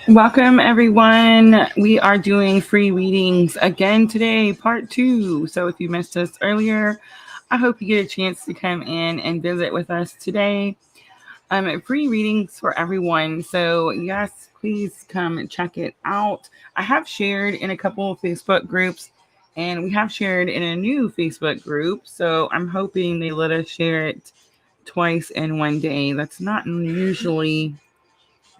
Welcome, everyone. We are doing free readings again today, part 2. So, if you missed us earlier, I hope you get a chance to come in and visit with us today. Free readings for everyone. So, yes, please come and check it out. I have shared in a couple of Facebook groups, and we have shared in a new Facebook group. So, I'm hoping they let us share it twice in one day. That's not usually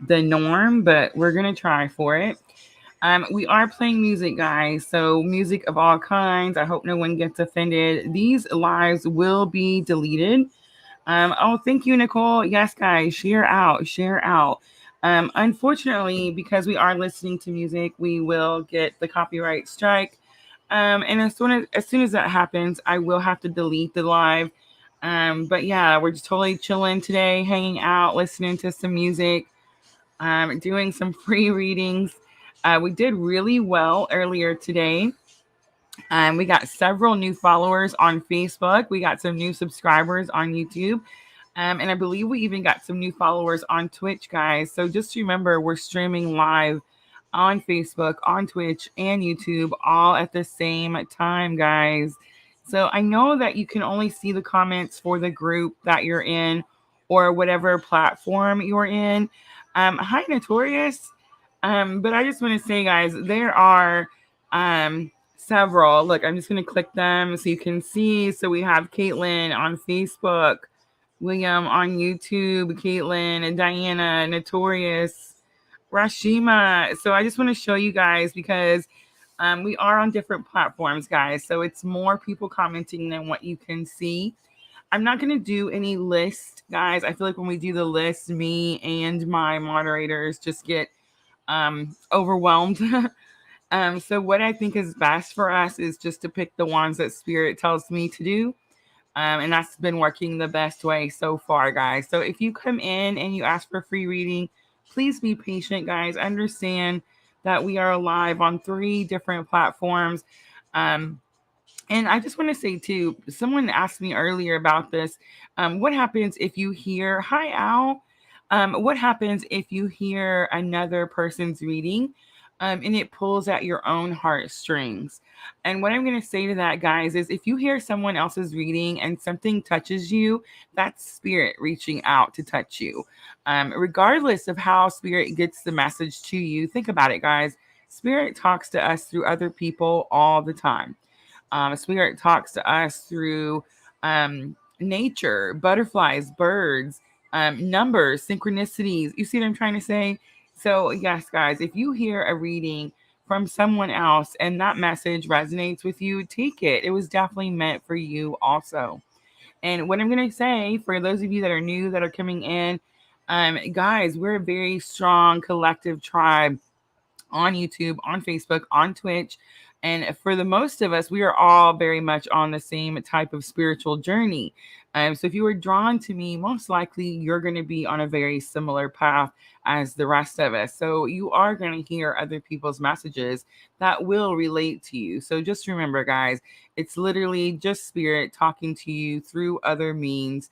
the norm, but we're gonna try for it. We are playing music, guys. So music of all kinds. I hope no one gets offended. These lives will be deleted. Oh, thank you, Nicole. Yes, guys, share out, share out. Unfortunately, because we are listening to music, we will get the copyright strike. And as soon as that happens, I will have to delete the live. But yeah, we're just totally chilling today, hanging out, listening to some music, doing some free readings. We did really well earlier today. We got several new followers on Facebook. We got some new subscribers on YouTube. And I believe we even got some new followers on Twitch, guys. So just remember, we're streaming live on Facebook, on Twitch, and YouTube all at the same time, guys. So I know that you can only see the comments for the group that you're in or whatever platform you're in. Hi, Notorious. But I just want to say, guys, there are several. Look, I'm just going to click them so you can see. So we have Caitlin on Facebook, William on YouTube, Caitlin and Diana, Notorious, Rashima. So I just want to show you guys because we are on different platforms, guys. So it's more people commenting than what you can see. I'm not going to do any list, guys. I feel like when we do the list, me and my moderators just get overwhelmed. So what I think is best for us is just to pick the ones that Spirit tells me to do. And that's been working the best way so far, guys. So if you come in and you ask for free reading, please be patient, guys. Understand that we are live on 3 different platforms. And I just want to say too, someone asked me earlier about this. What happens if you hear, hi Al, what happens if you hear another person's reading and it pulls at your own heartstrings? And what I'm going to say to that, guys, is if you hear someone else's reading and something touches you, that's spirit reaching out to touch you. Regardless of how spirit gets the message to you, think about it, guys. Spirit talks to us through other people all the time. Spirit talks to us through nature, butterflies, birds, numbers, synchronicities. You see what I'm trying to say? So, yes, guys, if you hear a reading from someone else and that message resonates with you, take it. It was definitely meant for you also. And what I'm going to say for those of you that are new, that are coming in, guys, we're a very strong collective tribe on YouTube, on Facebook, on Twitch. And for the most of us, we are all very much on the same type of spiritual journey. So if you were drawn to me, most likely you're going to be on a very similar path as the rest of us. So you are going to hear other people's messages that will relate to you. So just remember, guys, it's literally just spirit talking to you through other means.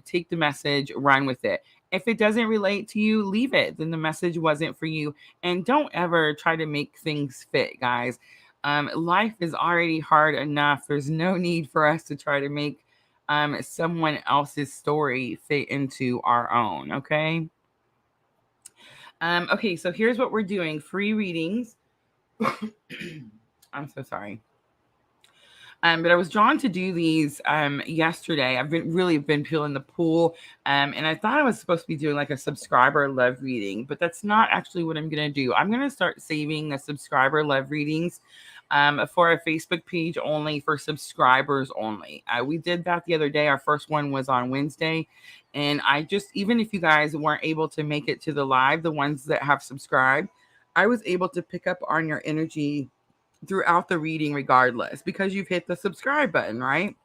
Take the message, run with it. If it doesn't relate to you, leave it. Then the message wasn't for you. And don't ever try to make things fit, guys. Life is already hard enough. There's no need for us to try to make someone else's story fit into our own. Okay. Okay. So here's what we're doing: free readings. I'm so sorry. But I was drawn to do these yesterday. I've been peeling the pool, and I thought I was supposed to be doing like a subscriber love reading, but that's not actually what I'm gonna do. I'm gonna start saving the subscriber love readings for a Facebook page only for subscribers only. We did that the other day. Our first one was on Wednesday, and I just, even if you guys weren't able to make it to the live, the ones that have subscribed, I was able to pick up on your energy throughout the reading regardless because you've hit the subscribe button, right?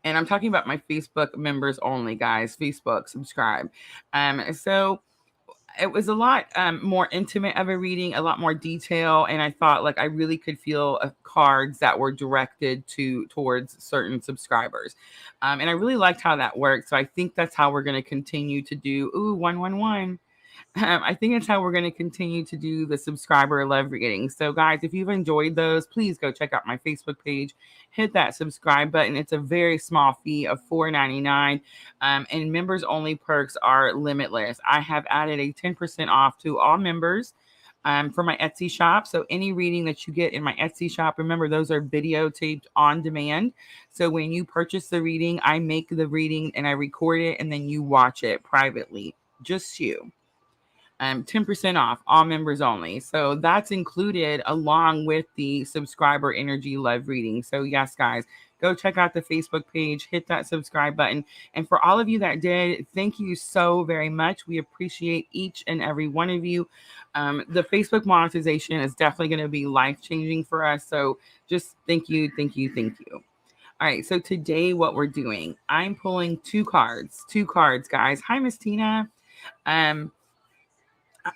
And I'm talking about my Facebook members only, guys. Facebook subscribe. So it was a lot more intimate of a reading, a lot more detail, and I thought like I really could feel cards that were directed towards certain subscribers, and I really liked how that worked. So I think that's how we're going to continue to do. Ooh, 111. I think it's how we're going to continue to do the subscriber love readings. So, guys, if you've enjoyed those, please go check out my Facebook page. Hit that subscribe button. It's a very small fee of $4.99. And members only perks are limitless. I have added a 10% off to all members for my Etsy shop. So, any reading that you get in my Etsy shop, remember those are videotaped on demand. So, when you purchase the reading, I make the reading and I record it, and then you watch it privately. Just you. 10% off, all members only. So that's included along with the subscriber energy love reading. So yes, guys, go check out the Facebook page, hit that subscribe button. And for all of you that did, thank you so very much. We appreciate each and every one of you. The Facebook monetization is definitely going to be life-changing for us. So just thank you, thank you, thank you. All right, so today what we're doing, I'm pulling two cards, guys. Hi, Miss Tina.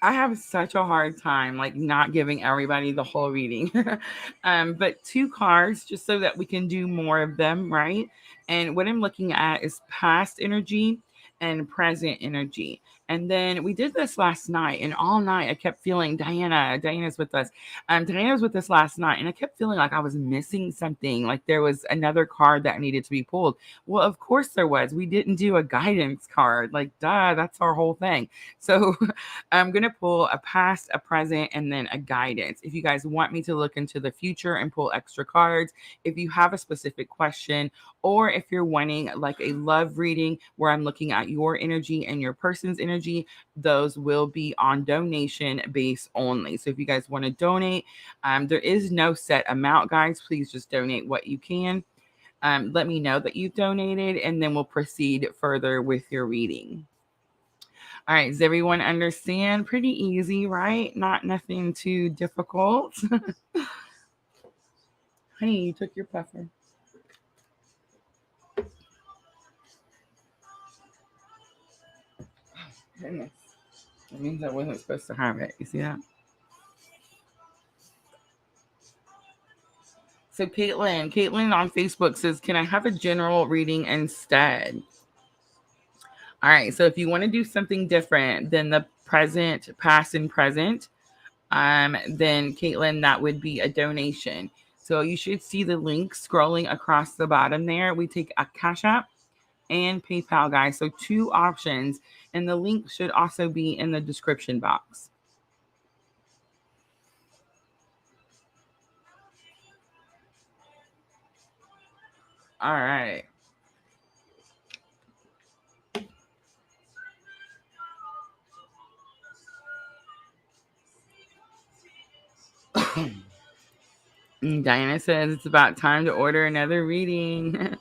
I have such a hard time like not giving everybody the whole reading. But two cards just so that we can do more of them, right? And what I'm looking at is past energy and present energy. And then we did this last night, and all night I kept feeling Diana's with us. Diana was with us last night, and I kept feeling like I was missing something, like there was another card that needed to be pulled. Well, of course there was. We didn't do a guidance card. Like, duh, that's our whole thing. So I'm going to pull a past, a present, and then a guidance. If you guys want me to look into the future and pull extra cards, if you have a specific question, or if you're wanting like a love reading where I'm looking at your energy and your person's energy, those will be on donation base only. So if you guys want to donate, there is no set amount, guys. Please just donate what you can. Let me know that you've donated, and then we'll proceed further with your reading. All right, does everyone understand? Pretty easy, right? Not nothing too difficult. Honey, you took your puffer. Goodness. That means I wasn't supposed to have it. You see that? So Caitlin on Facebook says, can I have a general reading instead? All right, so if you want to do something different than the present, past, and present, then Caitlin, that would be a donation. So you should see the link scrolling across the bottom there. We take a Cash App and PayPal, guys. So two options, and the link should also be in the description box. All right. Diana says it's about time to order another reading.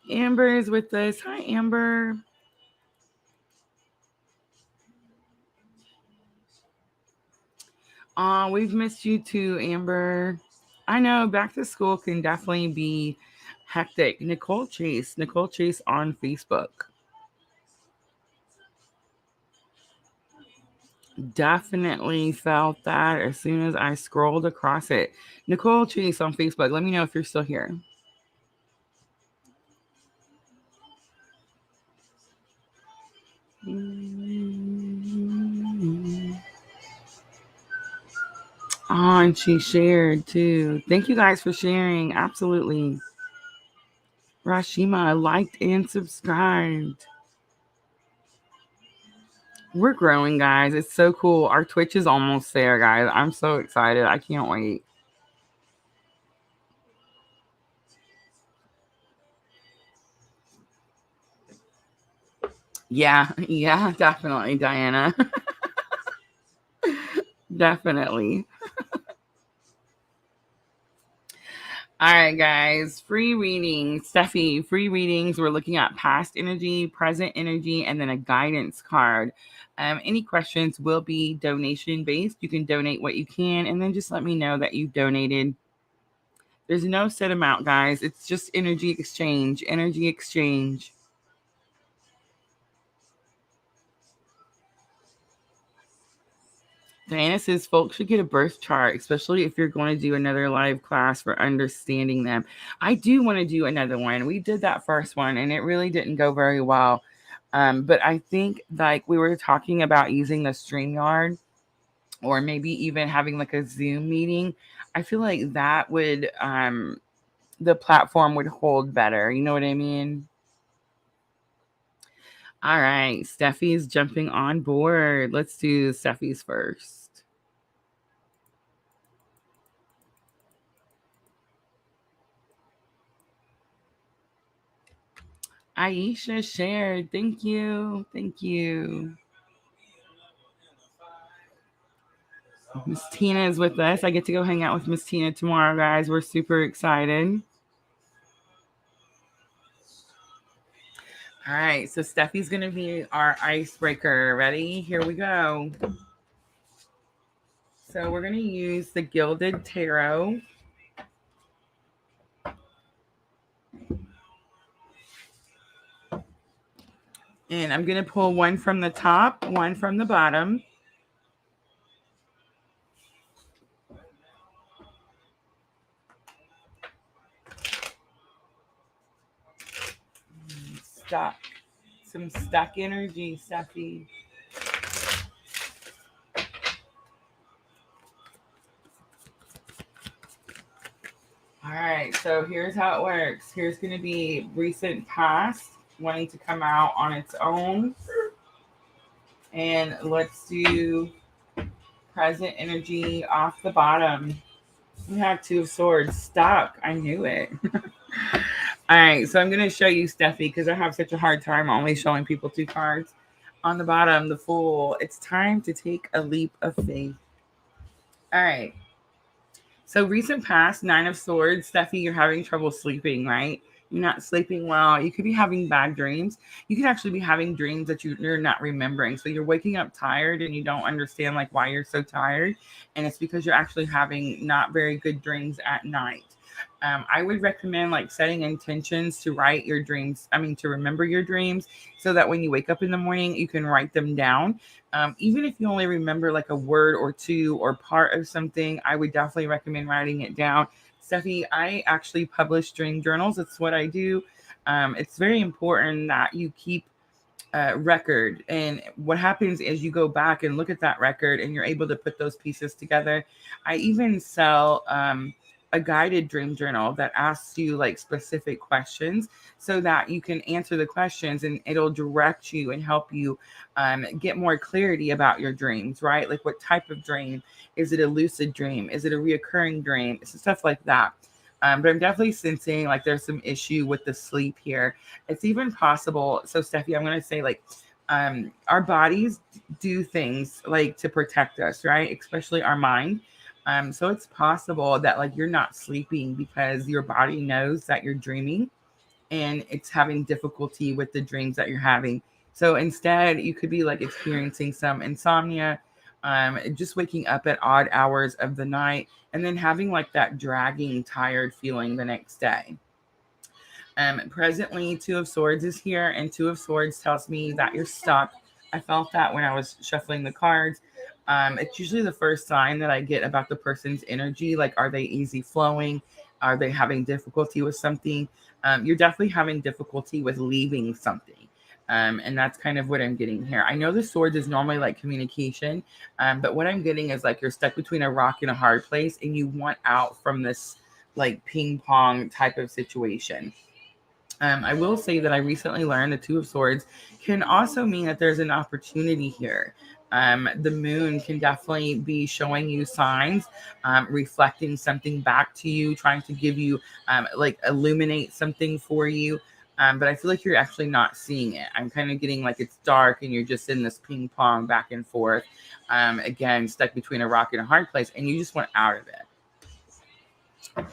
Amber is with us. Hi, Amber. We've missed you too, Amber. I know back to school can definitely be hectic. Nicole Chase on Facebook. Definitely felt that as soon as I scrolled across it. Nicole Chase on Facebook. Let me know if you're still here. Oh, and she shared too. Thank you guys for sharing. Absolutely. Rashima liked and subscribed. We're growing, guys. It's so cool. Our Twitch is almost there, guys. I'm so excited. I can't wait. Yeah, definitely, Diana. Definitely. All right, guys. Free readings. Steffi, free readings. We're looking at past energy, present energy, and then a guidance card. Any questions will be donation based. You can donate what you can, and then just let me know that you donated. There's no set amount, guys. It's just energy exchange. Energy exchange. Diana says folks should get a birth chart, especially if you're going to do another live class for understanding them. I do want to do another one. We did that first one and it really didn't go very well. But I think like we were talking about using the StreamYard or maybe even having like a Zoom meeting. I feel like that would the platform would hold better. You know what I mean? All right, Steffi's jumping on board. Let's do Steffi's first. Aisha shared. Thank you. Thank you. Miss Tina is with us. I get to go hang out with Miss Tina tomorrow, guys. We're super excited. All right, so Steffi's going to be our icebreaker. Ready? Here we go. So we're going to use the Gilded Tarot. And I'm going to pull one from the top, one from the bottom. Stuck. Some stuck energy, Steffi. All right, so here's how it works. Here's going to be recent past, wanting to come out on its own. And let's do present energy off the bottom. We have Two of Swords stuck. I knew it. All right, so I'm going to show you Steffi because I have such a hard time only showing people two cards. On the bottom, the Fool. It's time to take a leap of faith. All right. So recent past, Nine of Swords. Steffi, you're having trouble sleeping, right? You're not sleeping well. You could be having bad dreams. You could actually be having dreams that you're not remembering. So you're waking up tired and you don't understand like why you're so tired. And it's because you're actually having not very good dreams at night. I would recommend like setting intentions to write your dreams. To remember your dreams so that when you wake up in the morning, you can write them down. Even if you only remember like a word or two or part of something, I would definitely recommend writing it down. Steffi, I actually publish dream journals. It's what I do. It's very important that you keep record. And what happens is you go back and look at that record and you're able to put those pieces together. I even sell a guided dream journal that asks you like specific questions so that you can answer the questions and it'll direct you and help you get more clarity about your dreams, right? Like what type of dream? Is it a lucid dream? Is it a reoccurring dream? It's stuff like that. But I'm definitely sensing like there's some issue with the sleep here. It's even possible. So, Steffi, I'm going to say like our bodies do things like to protect us, right? Especially our mind. So it's possible that like you're not sleeping because your body knows that you're dreaming and it's having difficulty with the dreams that you're having. So instead, you could be like experiencing some insomnia, just waking up at odd hours of the night, and then having like that dragging, tired feeling the next day. Presently, Two of Swords is here, and Two of Swords tells me that you're stuck. I felt that when I was shuffling the cards. It's usually the first sign that I get about the person's energy. Like, are they easy flowing? Are they having difficulty with something? You're definitely having difficulty with leaving something. And that's kind of what I'm getting here. I know the swords is normally like communication, but what I'm getting is like you're stuck between a rock and a hard place, and you want out from this like ping pong type of situation. I will say that I recently learned the Two of Swords can also mean that there's an opportunity here. The moon can definitely be showing you signs, reflecting something back to you, trying to give you, like, illuminate something for you. But I feel like you're actually not seeing it. I'm kind of getting like it's dark and you're just in this ping pong back and forth. Again, stuck between a rock and a hard place, and you just want out of it.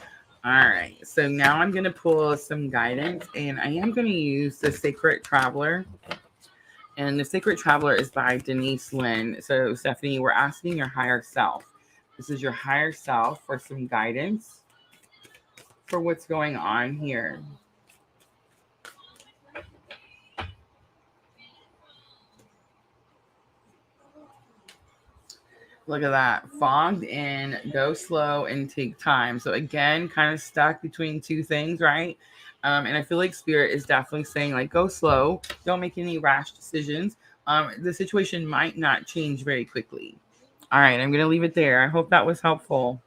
All right, so now I'm going to pull some guidance, and I am going to use the Sacred Traveler. And the Sacred Traveler is by Denise Lynn. So, Stephanie, we're asking your higher self. This is your higher self for some guidance for what's going on here. Look at that. Fogged in, go slow, and take time. So again, kind of stuck between two things, right? And I feel like Spirit is definitely saying, like, go slow. Don't make any rash decisions. The situation might not change very quickly. All right, I'm going to leave it there. I hope that was helpful.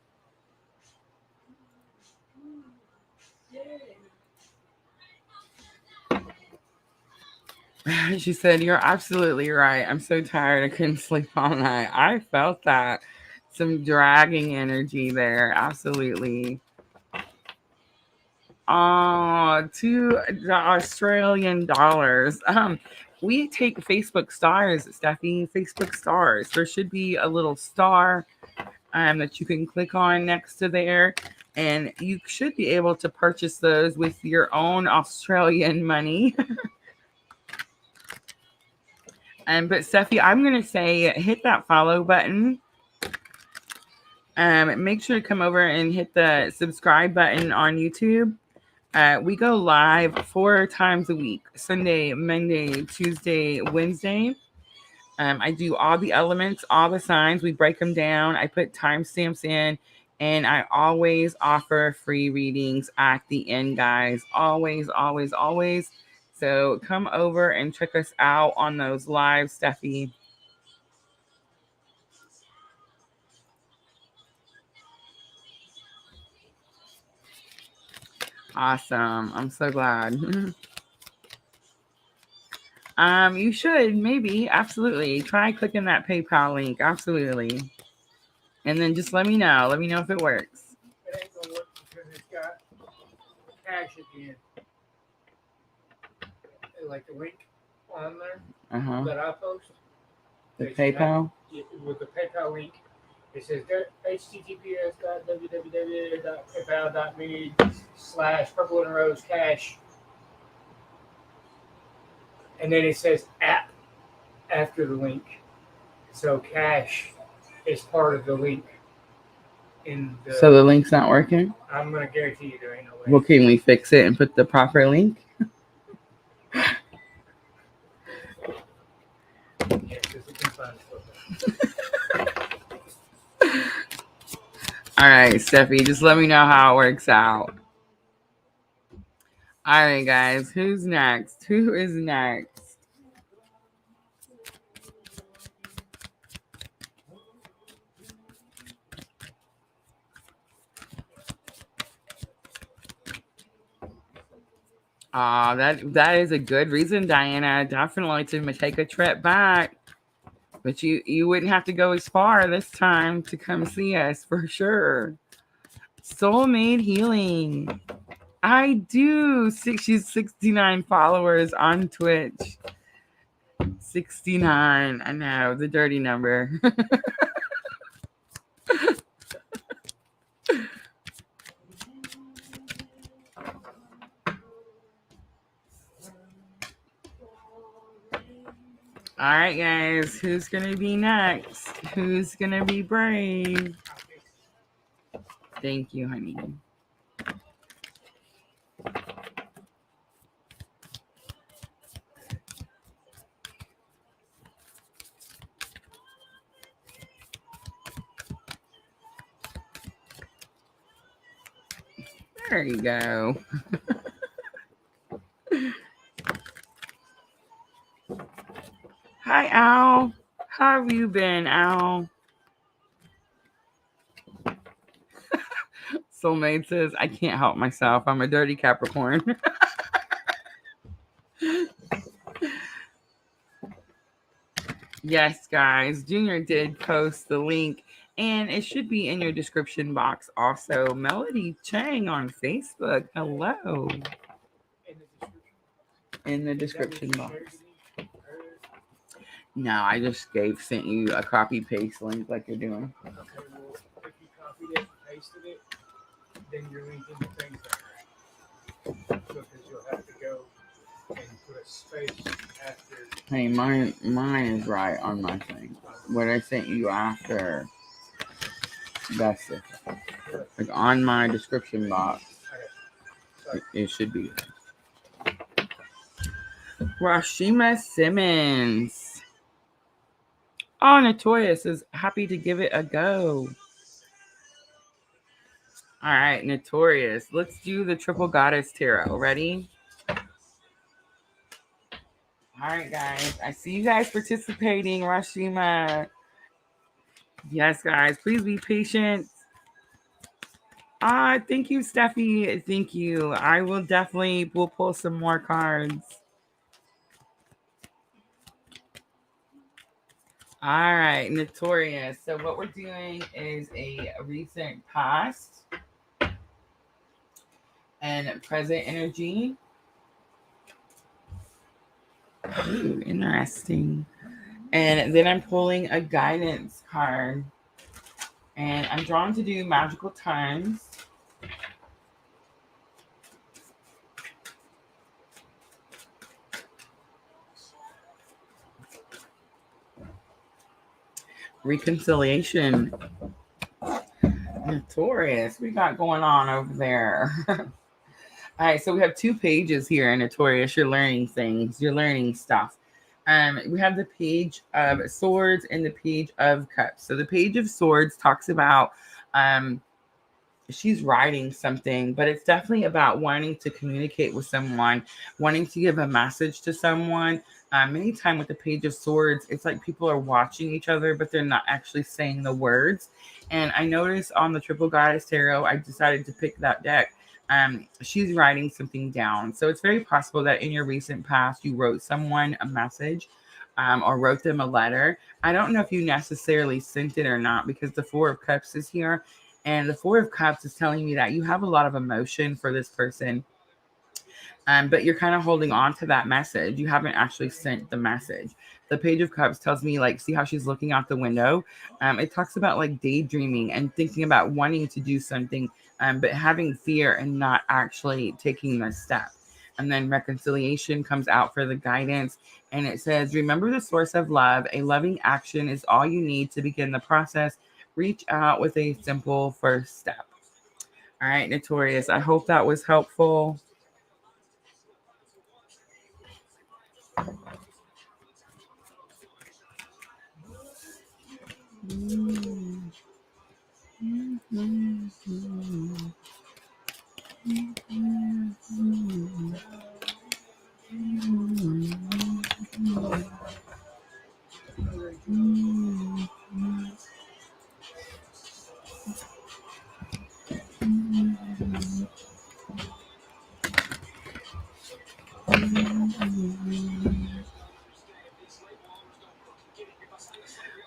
She said, "You're absolutely right. I'm so tired. I couldn't sleep all night." I felt that. Some dragging energy there. Absolutely. Oh, $2 Australian. We take Facebook stars, Steffi. Facebook stars. There should be a little star that you can click on next to there. And you should be able to purchase those with your own Australian money. But Steffi, I'm gonna say hit that follow button. Make sure to come over and hit the subscribe button on YouTube. We go live 4 times a week: Sunday, Monday, Tuesday, Wednesday. I do all the elements, all the signs. We break them down. I put timestamps in, and I always offer free readings at the end, guys. Always, always, always. So come over and check us out on those live, Steffi. Awesome. I'm so glad. You should, maybe, absolutely. Try clicking that PayPal link. Absolutely. And then just let me know. Let me know if it works. It ain't gonna work because it's got cash at the end. Like the link on there that I post. The PayPal? With the PayPal link, it says https://paypal.me/purple and rose cash. And then it says app after the link. So cash is part of the link. So the link's not working? I'm going to guarantee you there ain't no way. Well, can we fix it and put the proper link? All right, Steffi, just let me know how it works out. All right, guys, who's next? Who is next? That is a good reason, Diana. Definitely to take a trip back. But you wouldn't have to go as far this time to come see us for sure. Soulmate Healing. I do. She's 69 followers on Twitch. 69. I know, the dirty number. All right, guys. Who's going to be next? Who's going to be brave? Thank you, honey. There you go. Hi, Al. How have you been, Al? Soulmate says, I can't help myself. I'm a dirty Capricorn. Yes, guys. Junior did post the link, and it should be in your description box also. Melody Chang on Facebook. Hello. In the description box. No, I just sent you a copy paste link like you're doing. Okay, well, if you copied it and pasted it, then you're linking the things that because you'll have to go and put a space after. Hey, mine is right on my thing. What I sent you after, that's it. Like on my description box, it should be there. Rashima Simmons. Oh, Notorious is happy to give it a go. All right, Notorious. Let's do the Triple Goddess Tarot. Ready? All right, guys. I see you guys participating, Rashima. Yes, guys. Please be patient. Thank you, Steffi. Thank you. I will definitely will pull some more cards. All right, Notorious. So what we're doing is a recent past and present energy. Ooh, interesting. And then I'm pulling a guidance card. And I'm drawn to do magical times. Reconciliation. Notorious. We got going on over there. All right, so we have 2 pages here in Notorious. You're learning things. You're learning stuff. We have the page of swords and the page of cups. So the page of swords talks about she's writing something, but it's definitely about wanting to communicate with someone, wanting to give a message to someone. Anytime with the page of swords, it's like people are watching each other, but they're not actually saying the words. And I noticed on the Triple Goddess Tarot, I decided to pick that deck. She's writing something down. So it's very possible that in your recent past, you wrote someone a message or wrote them a letter. I don't know if you necessarily sent it or not because the Four of Cups is here. And the Four of Cups is telling me that you have a lot of emotion for this person, but you're kind of holding on to that message. You haven't actually sent the message. The Page of Cups tells me, like, see how she's looking out the window? It talks about like daydreaming and thinking about wanting to do something, but having fear and not actually taking the step. And then reconciliation comes out for the guidance. And it says, remember the source of love. A loving action is all you need to begin the process. Reach out with a simple first step. All right, Notorious. I hope that was helpful.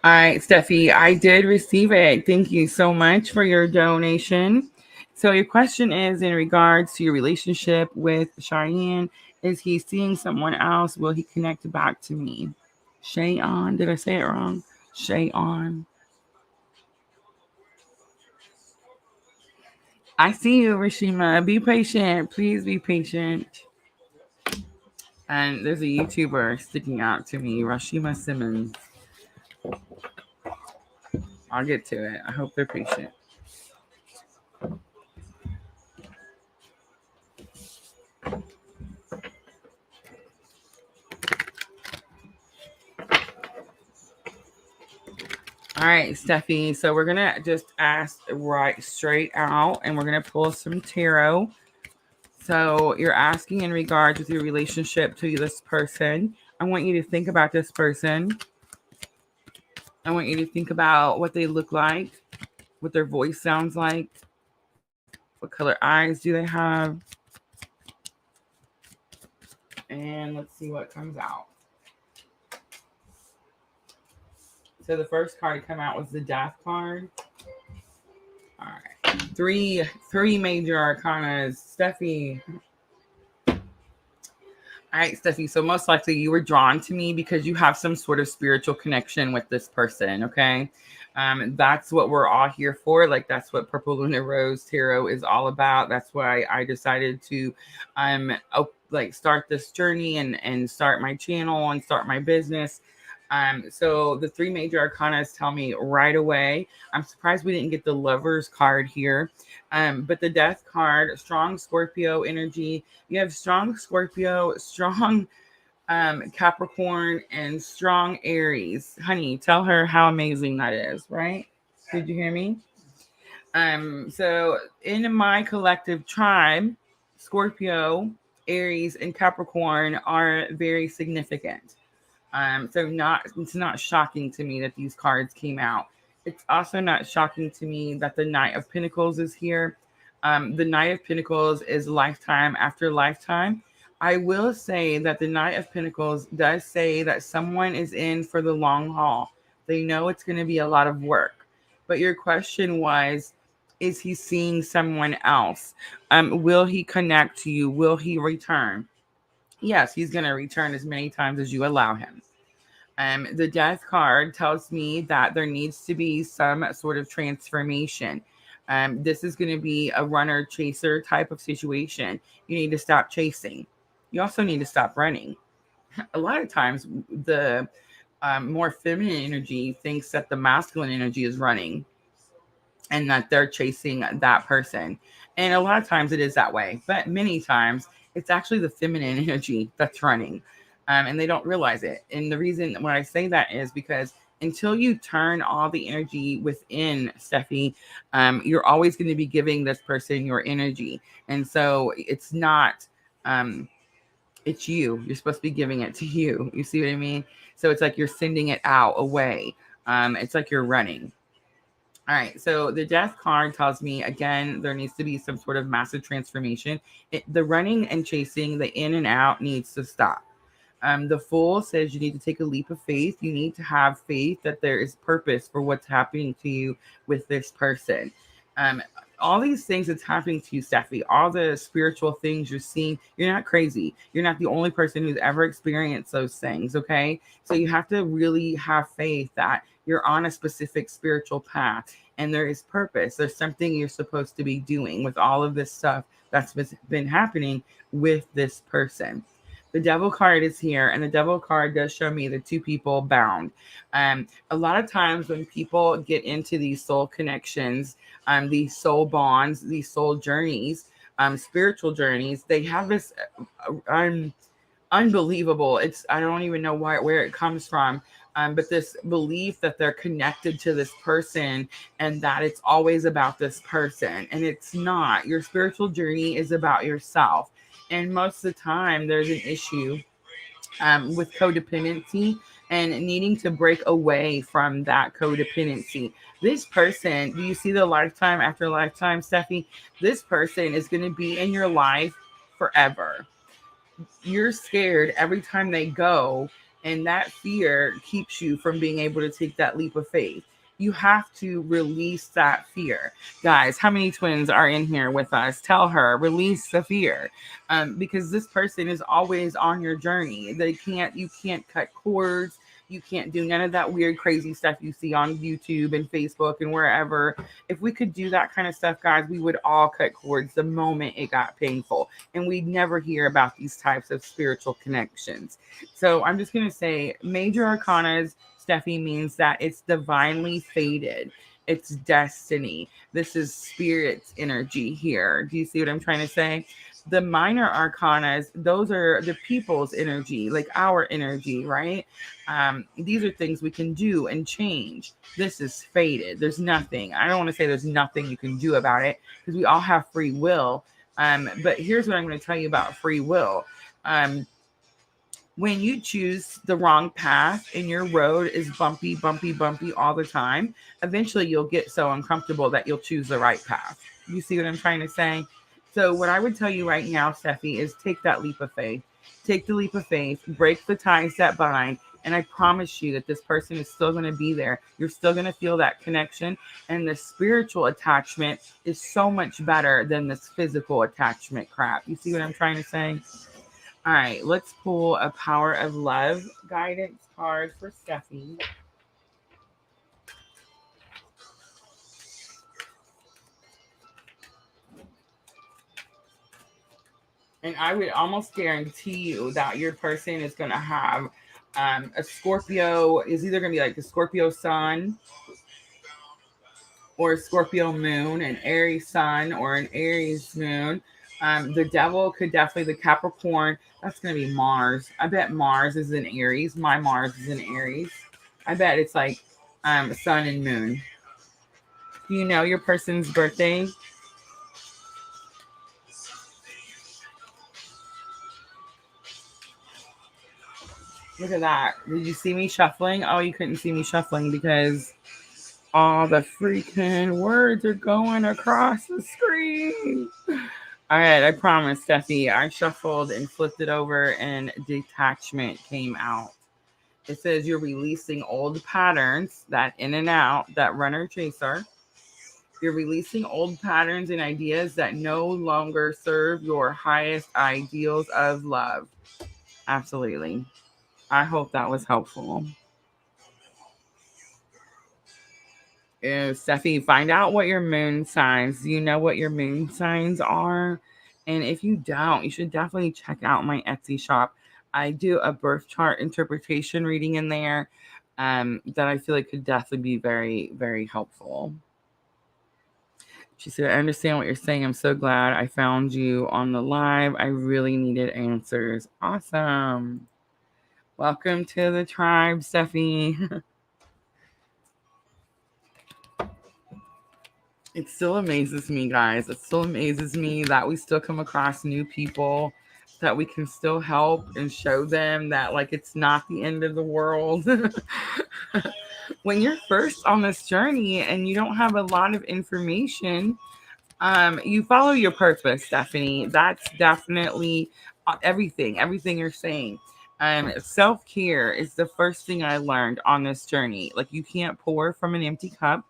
All right, Steffi, I did receive it. Thank you so much for your donation. So, your question is in regards to your relationship with Cheyenne. Is he seeing someone else? Will he connect back to me? Shayon, did I say it wrong? Shayon. I see you, Rashima. Be patient. Please be patient. And there's a YouTuber sticking out to me, Rashima Simmons. I'll get to it. I hope they're patient. All right, Steffi. So we're gonna just ask right straight out, and we're gonna pull some tarot. So you're asking in regards with your relationship to this person. I want you to think about this person. I want you to think about what they look like, what their voice sounds like, what color eyes do they have, and let's see what comes out. So the first card to come out was the Death card. All right, three major arcanas. Steffi. All right, Steffi. So most likely you were drawn to me because you have some sort of spiritual connection with this person. Okay. That's what we're all here for. Like that's what Purple Luna Rose Tarot is all about. That's why I decided to like start this journey and start my channel and start my business. So the three major arcanas tell me right away. I'm surprised we didn't get the Lovers card here. But the Death card, strong Scorpio energy. You have strong Scorpio, strong Capricorn, and strong Aries. Honey, tell her how amazing that is, right? Did you hear me? So in my collective tribe, Scorpio, Aries, and Capricorn are very significant. So it's not shocking to me that these cards came out. It's also not shocking to me that the Knight of Pinnacles is here. The Knight of Pinnacles is lifetime after lifetime. I will say that the Knight of Pinnacles does say that someone is in for the long haul. They know it's going to be a lot of work. But your question was, is he seeing someone else? Will he connect to you? Will he return? Yes, he's going to return as many times as you allow him. The death card tells me that there needs to be some sort of transformation. This is going to be a runner chaser type of situation. You need to stop chasing. You also need to stop running. A lot of times, the more feminine energy thinks that the masculine energy is running and that they're chasing that person. And a lot of times it is that way, but many times it's actually the feminine energy that's running. And they don't realize it. And the reason when I say that is because until you turn all the energy within, Steffi, you're always going to be giving this person your energy. And so it's not, it's you. You're supposed to be giving it to you. You see what I mean? So it's like you're sending it out away. It's like you're running. All right, so the death card tells me again there needs to be some sort of massive transformation. The running and chasing, the in and out needs to stop. The Fool says you need to take a leap of faith. You need to have faith that there is purpose for what's happening to you with this person. Um, all these things that's happening to you, Steffi, all the spiritual things you're seeing, you're not crazy. You're not the only person who's ever experienced those things, okay? So you have to really have faith that you're on a specific spiritual path and there is purpose. There's something you're supposed to be doing with all of this stuff that's been happening with this person. The devil card is here, and the devil card does show me the two people bound. A lot of times when people get into these soul connections, these soul bonds, these soul journeys, spiritual journeys, they have this unbelievable. It's I don't even know where it comes from. But this belief that they're connected to this person and that it's always about this person. And it's not. Your spiritual journey is about yourself. And most of the time, there's an issue with codependency and needing to break away from that codependency. This person, do you see the lifetime after lifetime, Steffi? This person is going to be in your life forever. You're scared every time they go, and that fear keeps you from being able to take that leap of faith. You have to release that fear. Guys, how many twins are in here with us? Tell her, release the fear. Because this person is always on your journey. You can't cut cords. You can't do none of that weird, crazy stuff you see on YouTube and Facebook and wherever. If we could do that kind of stuff, guys, we would all cut cords the moment it got painful. And we'd never hear about these types of spiritual connections. So I'm just going to say major arcanas, Steffi, means that it's divinely fated. It's destiny. This is spirit's energy here. Do you see what I'm trying to say? The minor arcanas, those are the people's energy, like our energy, right? These are things we can do and change. This is fated. There's nothing. I don't want to say there's nothing you can do about it because we all have free will. But here's what I'm going to tell you about free will. When you choose the wrong path and your road is bumpy, bumpy, bumpy all the time, eventually you'll get so uncomfortable that you'll choose the right path. You see what I'm trying to say? So what I would tell you right now, Steffi, is take that leap of faith. Take the leap of faith, break the ties that bind, and I promise you that this person is still going to be there. You're still going to feel that connection, and the spiritual attachment is so much better than this physical attachment crap. You see what I'm trying to say? All right, let's pull a Power of Love guidance card for Steffi. And I would almost guarantee you that your person is going to have a Scorpio, is either going to be like a Scorpio sun or a Scorpio moon, an Aries sun or an Aries moon, The devil could definitely, the Capricorn, that's going to be Mars. I bet Mars is in Aries. My Mars is in Aries. I bet it's like sun and moon. Do you know your person's birthday? Look at that. Did you see me shuffling? Oh, you couldn't see me shuffling because all the freaking words are going across the screen. All right, I promise, Steffi. I shuffled and flipped it over, and detachment came out. It says you're releasing old patterns, that in and out, that runner chaser. You're releasing old patterns and ideas that no longer serve your highest ideals of love. Absolutely. I hope that was helpful. Steffi, find out what your moon signs. Do you know what your moon signs are? And if you don't, you should definitely check out my Etsy shop. I do a birth chart interpretation reading in there that I feel like could definitely be very, very helpful. She said, I understand what you're saying. I'm so glad I found you on the live. I really needed answers. Awesome. Welcome to the tribe, Steffi. It still amazes me, guys. It still amazes me that we still come across new people that we can still help and show them that, like, it's not the end of the world. When you're first on this journey and you don't have a lot of information, you follow your purpose, Stephanie. That's definitely everything you're saying. Self-care is the first thing I learned on this journey. Like, you can't pour from an empty cup.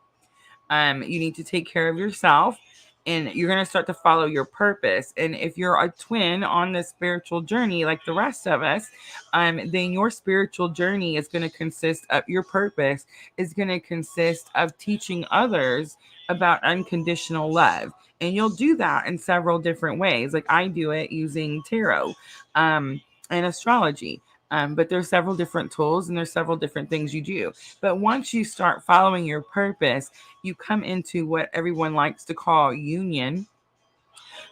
You need to take care of yourself, and you're going to start to follow your purpose. And if you're a twin on this spiritual journey like the rest of us, then your spiritual journey is going to consist of, your purpose is going to consist of teaching others about unconditional love. And you'll do that in several different ways. Like, I do it using tarot and astrology. But there's several different tools and there's several different things you do. But once you start following your purpose, you come into what everyone likes to call union.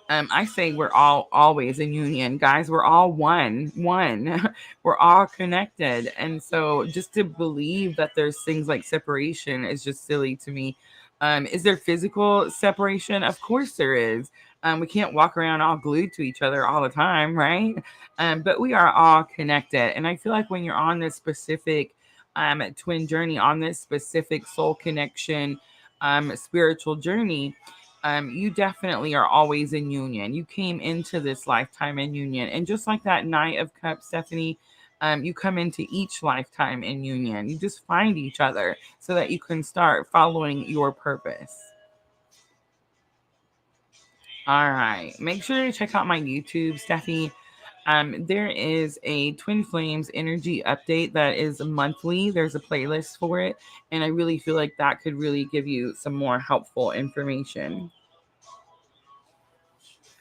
I say we're all always in union, guys. We're all one. We're all connected. And so just to believe that there's things like separation is just silly to me. Is there physical separation? Of course there is. We can't walk around all glued to each other all the time, right? But we are all connected. And I feel like when you're on this specific twin journey, on this specific soul connection, spiritual journey, you definitely are always in union. You came into this lifetime in union. And just like that Knight of Cups, Stephanie, you come into each lifetime in union. You just find each other so that you can start following your purpose. All right. Make sure to check out my YouTube, Steffi. There is a Twin Flames energy update that is monthly. There's a playlist for it. And I really feel like that could really give you some more helpful information.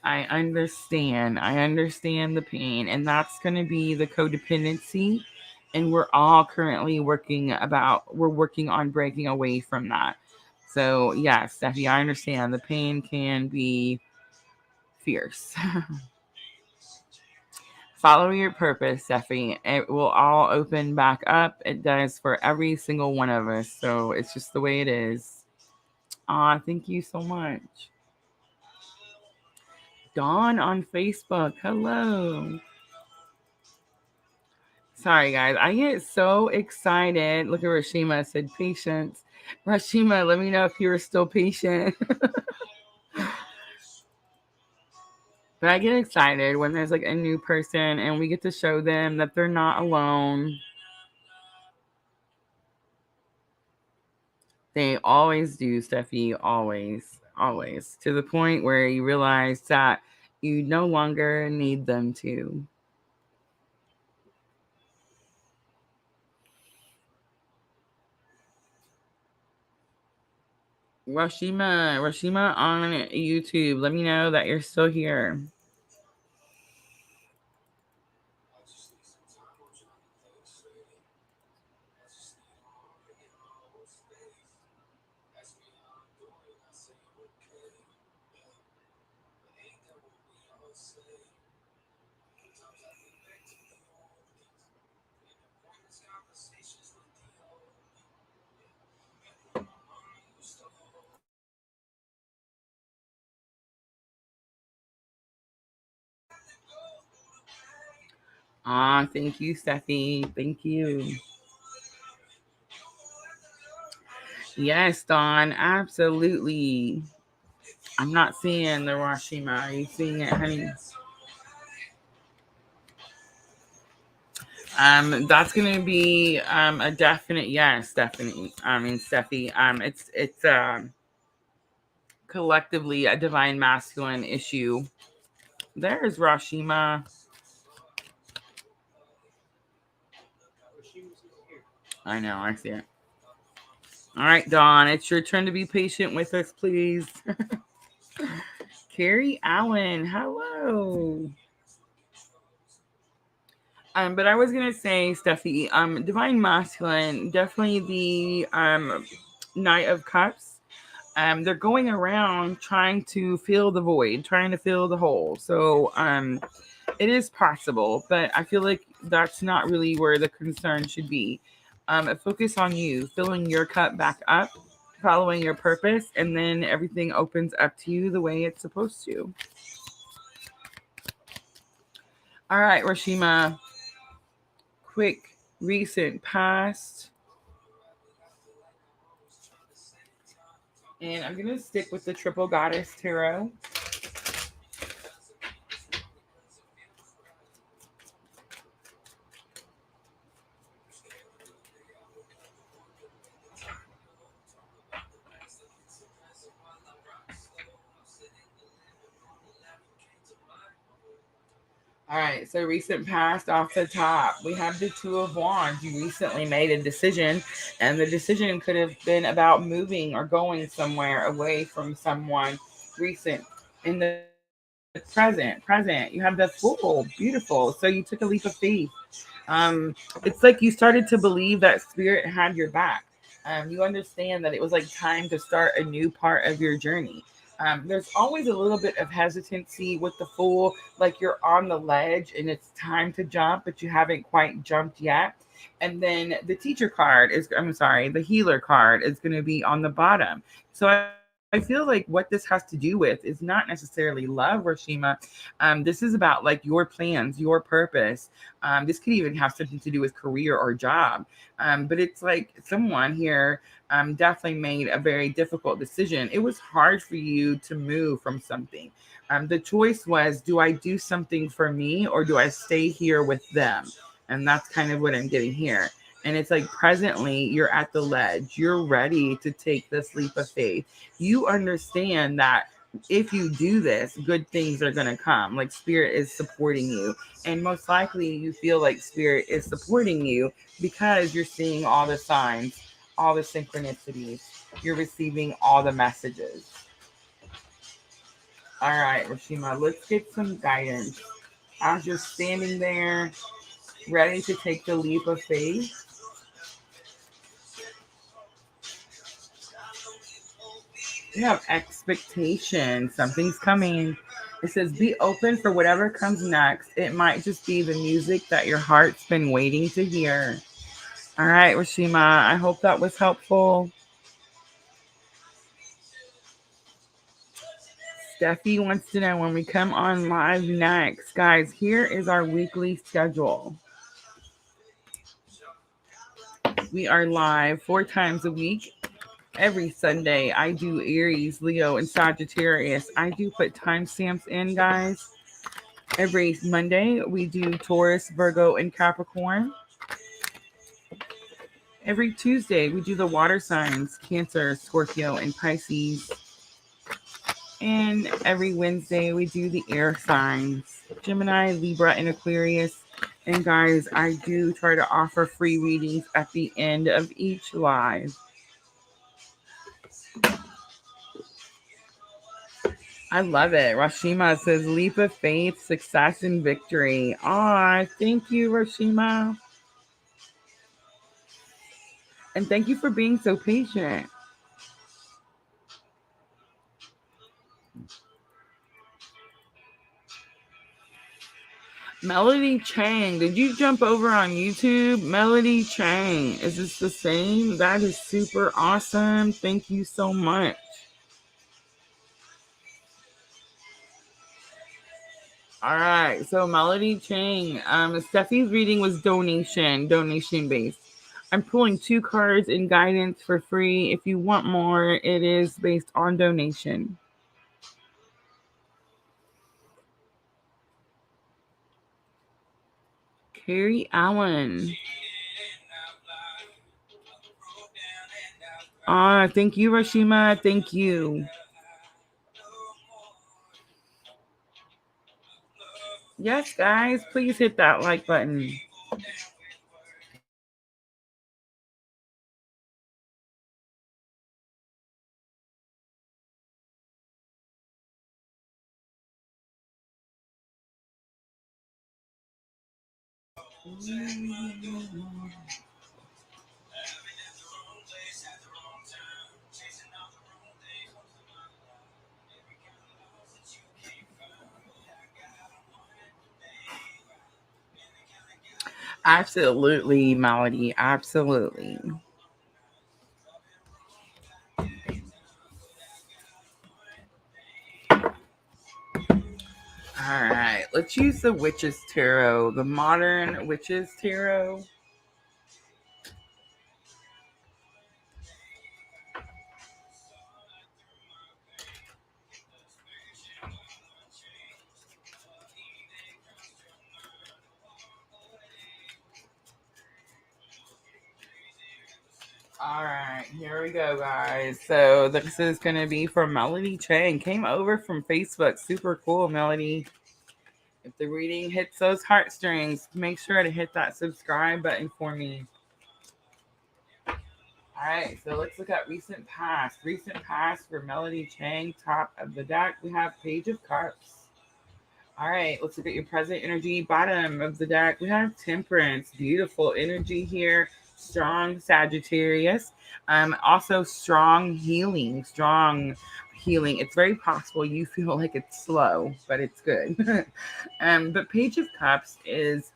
I understand. I understand the pain. And that's going to be the codependency. And we're all currently we're working on breaking away from that. So, yes, Steffi, I understand the pain can be fierce. Follow your purpose, Steffi. It will all open back up. It does for every single one of us. So, it's just the way it is. Thank you so much. Dawn on Facebook. Hello. Sorry, guys. I get so excited. Look at Rashima said patience. Rashima, let me know if you're still patient. But I get excited when there's like a new person and we get to show them that they're not alone. They always do, Steffi. Always. Always. To the point where you realize that you no longer need them to. Rashima on YouTube. Let me know that you're still here. Ah, thank you, Steffi. Thank you. Yes, Dawn, absolutely. I'm not seeing the Rashima. Are you seeing it, honey? That's gonna be a definite yes, definitely. I mean, Steffi. It's collectively a divine masculine issue. There's Rashima. I know, I see it. All right, Dawn, it's your turn to be patient with us, please. Carrie Allen, hello. But I was gonna say, Steffi, divine masculine, definitely the Knight of Cups. They're going around trying to fill the void, trying to fill the hole. So it is possible, but I feel like that's not really where the concern should be. Focus on you, filling your cup back up, following your purpose, and then everything opens up to you the way it's supposed to. All right, Rashima, quick, recent, past. And I'm going to stick with the Triple Goddess Tarot. All right, so recent past off the top. We have the Two of Wands. You recently made a decision, and the decision could have been about moving or going somewhere away from someone recent. In the present, you have the Fool. Beautiful. So you took a leap of faith. It's like you started to believe that spirit had your back. You understand that it was like time to start a new part of your journey. There's always a little bit of hesitancy with the Fool, like you're on the ledge and it's time to jump, but you haven't quite jumped yet. And then the teacher card is, I'm sorry, the healer card is going to be on the bottom. So I feel like what this has to do with is not necessarily love, Rashima. This is about like your plans, your purpose. This could even have something to do with career or job. But it's like someone here definitely made a very difficult decision. It was hard for you to move from something. The choice was, do I do something for me or do I stay here with them? And that's kind of what I'm getting here. And it's like presently you're at the ledge. You're ready to take this leap of faith. You understand that if you do this, good things are going to come. Like spirit is supporting you. And most likely you feel like spirit is supporting you because you're seeing all the signs, all the synchronicities. You're receiving all the messages. All right, Rashima, let's get some guidance. As you're standing there, ready to take the leap of faith, you have expectation. Something's coming. It says, be open for whatever comes next. It might just be the music that your heart's been waiting to hear. All right, Rashima, I hope that was helpful. Steffi wants to know when we come on live next. Guys, here is our weekly schedule. We are live 4 times a week. Every Sunday, I do Aries, Leo, and Sagittarius. I do put timestamps in, guys. Every Monday, we do Taurus, Virgo, and Capricorn. Every Tuesday, we do the water signs, Cancer, Scorpio, and Pisces. And every Wednesday, we do the air signs, Gemini, Libra, and Aquarius. And guys, I do try to offer free readings at the end of each live. I love it. Rashima says, leap of faith, success, and victory. Aw, thank you, Rashima. And thank you for being so patient. Melody Chang, did you jump over on YouTube? Melody Chang, is this the same? That is super awesome. Thank you so much. All right, so Melody Chang, Steffi's reading was donation based. I'm pulling 2 cards in guidance for free. If you want more, it is based on donation. Carrie Allen. Thank you, Rashima. Thank you. Yes, guys, please hit that like button. Absolutely, Melody. Absolutely. All right, let's use the Witch's Tarot, the modern Witch's Tarot. All right, here we go, guys. So this is going to be from Melody Chang. Came over from Facebook. Super cool, Melody. If the reading hits those heartstrings, make sure to hit that subscribe button for me. All right, so let's look at recent past. Recent past for Melody Chang. Top of the deck, we have Page of Cups. All right, let's look at your present energy. Bottom of the deck, we have Temperance. Beautiful energy here. Strong Sagittarius. Also strong healing. Strong healing. It's very possible you feel like it's slow, but it's good. But Page of Cups is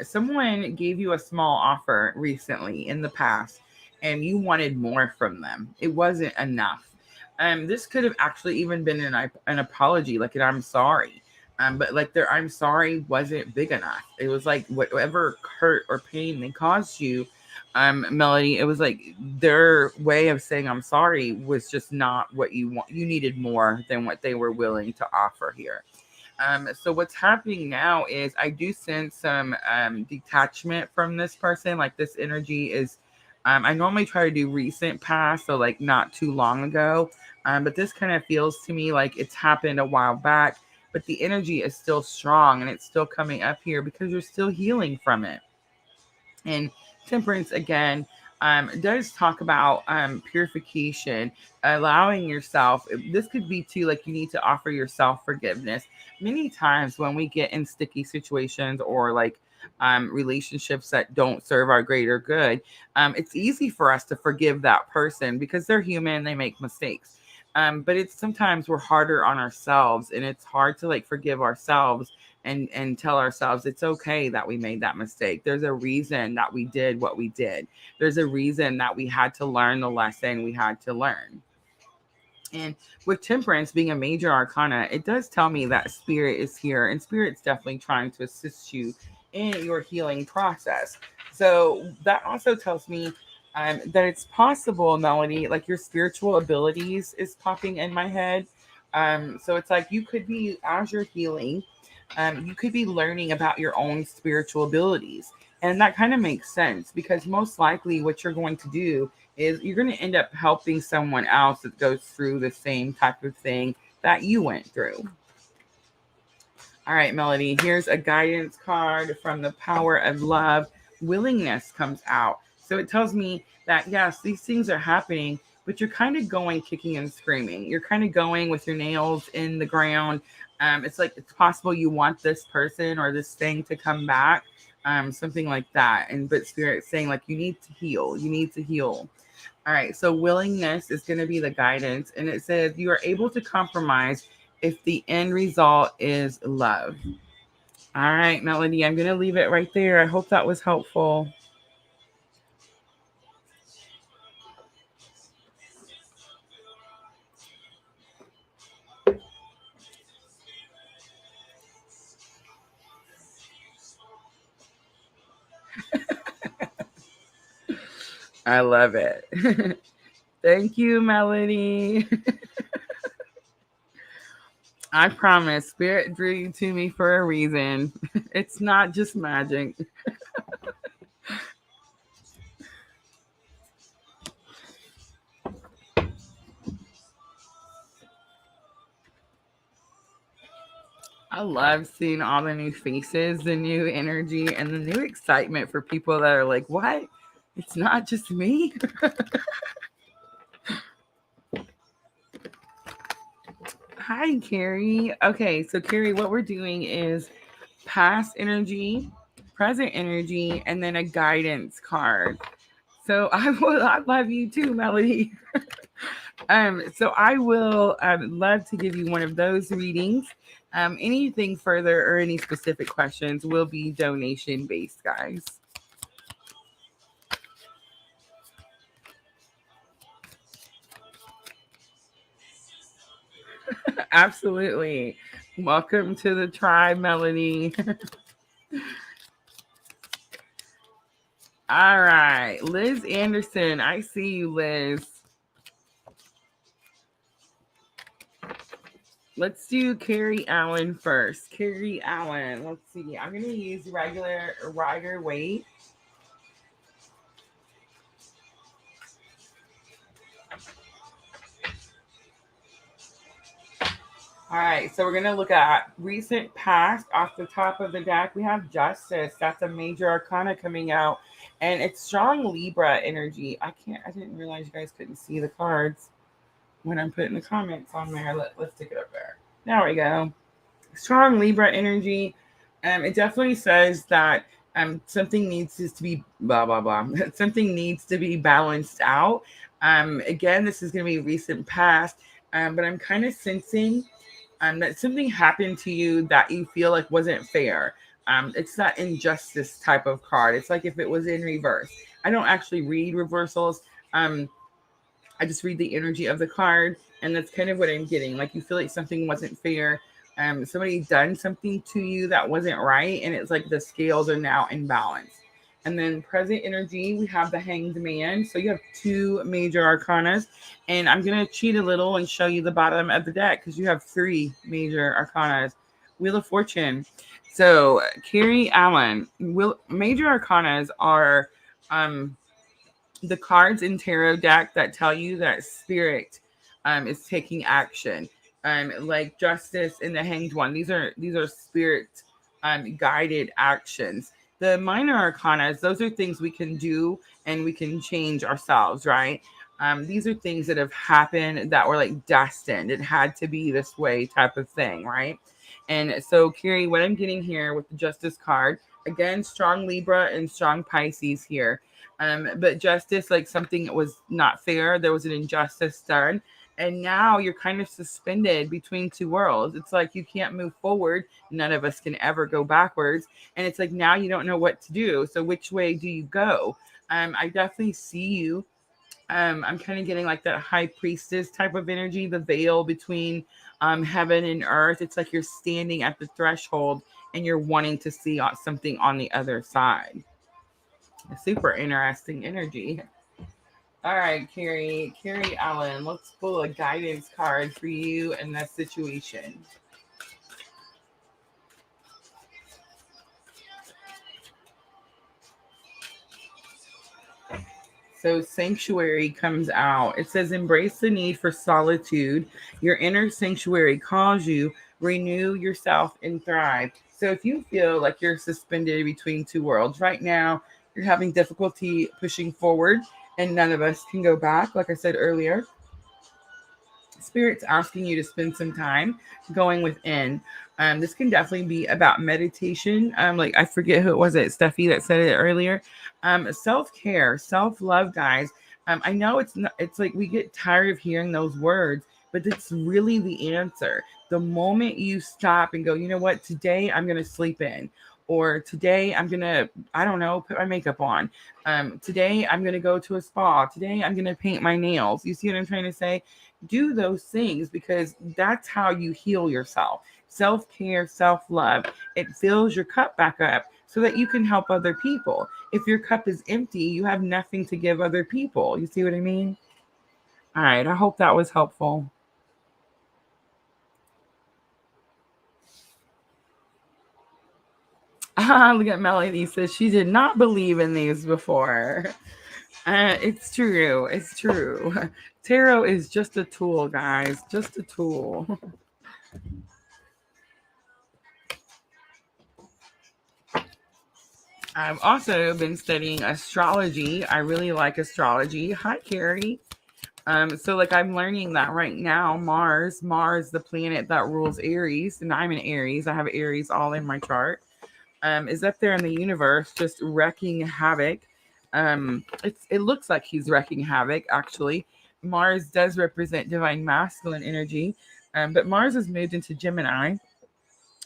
someone gave you a small offer recently in the past, and you wanted more from them. It wasn't enough. This could have actually even been an apology, like an I'm sorry. But like their I'm sorry wasn't big enough. It was like whatever hurt or pain they caused you, Melody, it was like their way of saying I'm sorry was just not what you want. You needed more than what they were willing to offer here. So what's happening now is I do sense some detachment from this person. Like this energy is, I normally try to do recent past, so like not too long ago. But this kind of feels to me like it's happened a while back, but the energy is still strong and it's still coming up here because you're still healing from it. And Temperance again does talk about purification, allowing yourself. This could be too like you need to offer yourself forgiveness. Many times when we get in sticky situations or like relationships that don't serve our greater good, it's easy for us to forgive that person because they're human, they make mistakes. But it's sometimes we're harder on ourselves, and it's hard to like forgive ourselves and tell ourselves it's okay that we made that mistake. There's a reason that we did what we did. There's a reason that we had to learn the lesson we had to learn. And with Temperance being a major arcana, it does tell me that spirit is here, and spirit's definitely trying to assist you in your healing process. So that also tells me that it's possible, Melody, like your spiritual abilities is popping in my head. So it's like you could be, as you're healing, you could be learning about your own spiritual abilities. And that kind of makes sense because most likely what you're going to do is you're going to end up helping someone else that goes through the same type of thing that you went through. All right, Melody, here's a guidance card from the Power of Love. Willingness comes out. So it tells me that, yes, these things are happening, but you're kind of going kicking and screaming. You're kind of going with your nails in the ground. It's like it's possible you want this person or this thing to come back, something like that. And but Spirit's saying like you need to heal. You need to heal. All right, so willingness is going to be the guidance, and it says you are able to compromise if the end result is love. All right, Melody, I'm going to leave it right there. I hope that was helpful. I love it. Thank you, Melody. I promise, Spirit drew you to me for a reason. It's not just magic. I love seeing all the new faces, the new energy, and the new excitement for people that are like, what? It's not just me. Hi, Carrie. Okay, so Carrie, what we're doing is past energy, present energy, and then a guidance card. So I love you too, Melody. So I will love to give you one of those readings. Anything further or any specific questions will be donation based, guys. Absolutely. Welcome to the tribe, Melanie. All right, Liz Anderson. I see you, Liz. Let's do Carrie Allen first. Carrie Allen. Let's see. I'm going to use regular Rider Waite. All right, so we're going to look at recent past. Off the top of the deck, we have Justice. That's a major arcana coming out. And it's strong Libra energy. I didn't realize you guys couldn't see the cards when I'm putting the comments on there. Let's stick it up there. There we go. Strong Libra energy. It definitely says that something needs to be blah blah blah. Something needs to be balanced out. Again, this is going to be recent past, but I'm kind of sensing that something happened to you that you feel like wasn't fair. It's that injustice type of card. It's like if it was in reverse. I don't actually read reversals. I just read the energy of the card, and that's kind of what I'm getting. Like you feel like something wasn't fair. Somebody done something to you that wasn't right, and it's like the scales are now in balance. And then present energy, we have the Hanged Man. So you have two major arcanas, and I'm gonna cheat a little and show you the bottom of the deck because you have three major arcanas. Wheel of Fortune. So Carrie Allen, major arcanas are the cards in tarot deck that tell you that spirit is taking action. Like Justice and the Hanged One. These are spirit guided actions. The minor arcanas, those are things we can do and we can change ourselves, right? These are things that have happened that were like destined. It had to be this way type of thing, right? And so, Carrie, what I'm getting here with the Justice card, again, strong Libra and strong Pisces here. But justice, like something was not fair, there was an injustice done, and now you're kind of suspended between two worlds. It's like you can't move forward. None of us can ever go backwards, and it's like now you don't know what to do. So which way do you go? I definitely see you. I'm kind of getting like that high priestess type of energy, the veil between heaven and earth. It's like you're standing at the threshold and you're wanting to see something on the other side. A super interesting energy. All right, Carrie Allen, let's pull a guidance card for you in that situation. So sanctuary comes out. It says, embrace the need for solitude. Your inner sanctuary calls you. Renew yourself and thrive. So if you feel like you're suspended between two worlds right now, you're having difficulty pushing forward, and none of us can go back. Like I said earlier, Spirit's asking you to spend some time going within. This can definitely be about meditation. Like I forget who it was, Steffi that said it earlier. Self-care, self-love, guys. I know it's not, it's like we get tired of hearing those words, but it's really the answer. The moment you stop and go, you know what, today I'm going to sleep in, or today I'm going to, I don't know, put my makeup on. Today I'm going to go to a spa. Today I'm going to paint my nails. You see what I'm trying to say? Do those things because that's how you heal yourself. Self care, self love. It fills your cup back up so that you can help other people. If your cup is empty, you have nothing to give other people. You see what I mean? All right. I hope that was helpful. Look at Melody says she did not believe in these before. It's true. It's true. Tarot is just a tool, guys. Just a tool. I've also been studying astrology. I really like astrology. Hi, Carrie. So like I'm learning that right now. Mars, the planet that rules Aries, and I'm in Aries. I have Aries all in my chart. Is up there in the universe, just wreaking havoc. It looks like he's wrecking havoc. Actually, Mars does represent divine masculine energy, but Mars has moved into Gemini,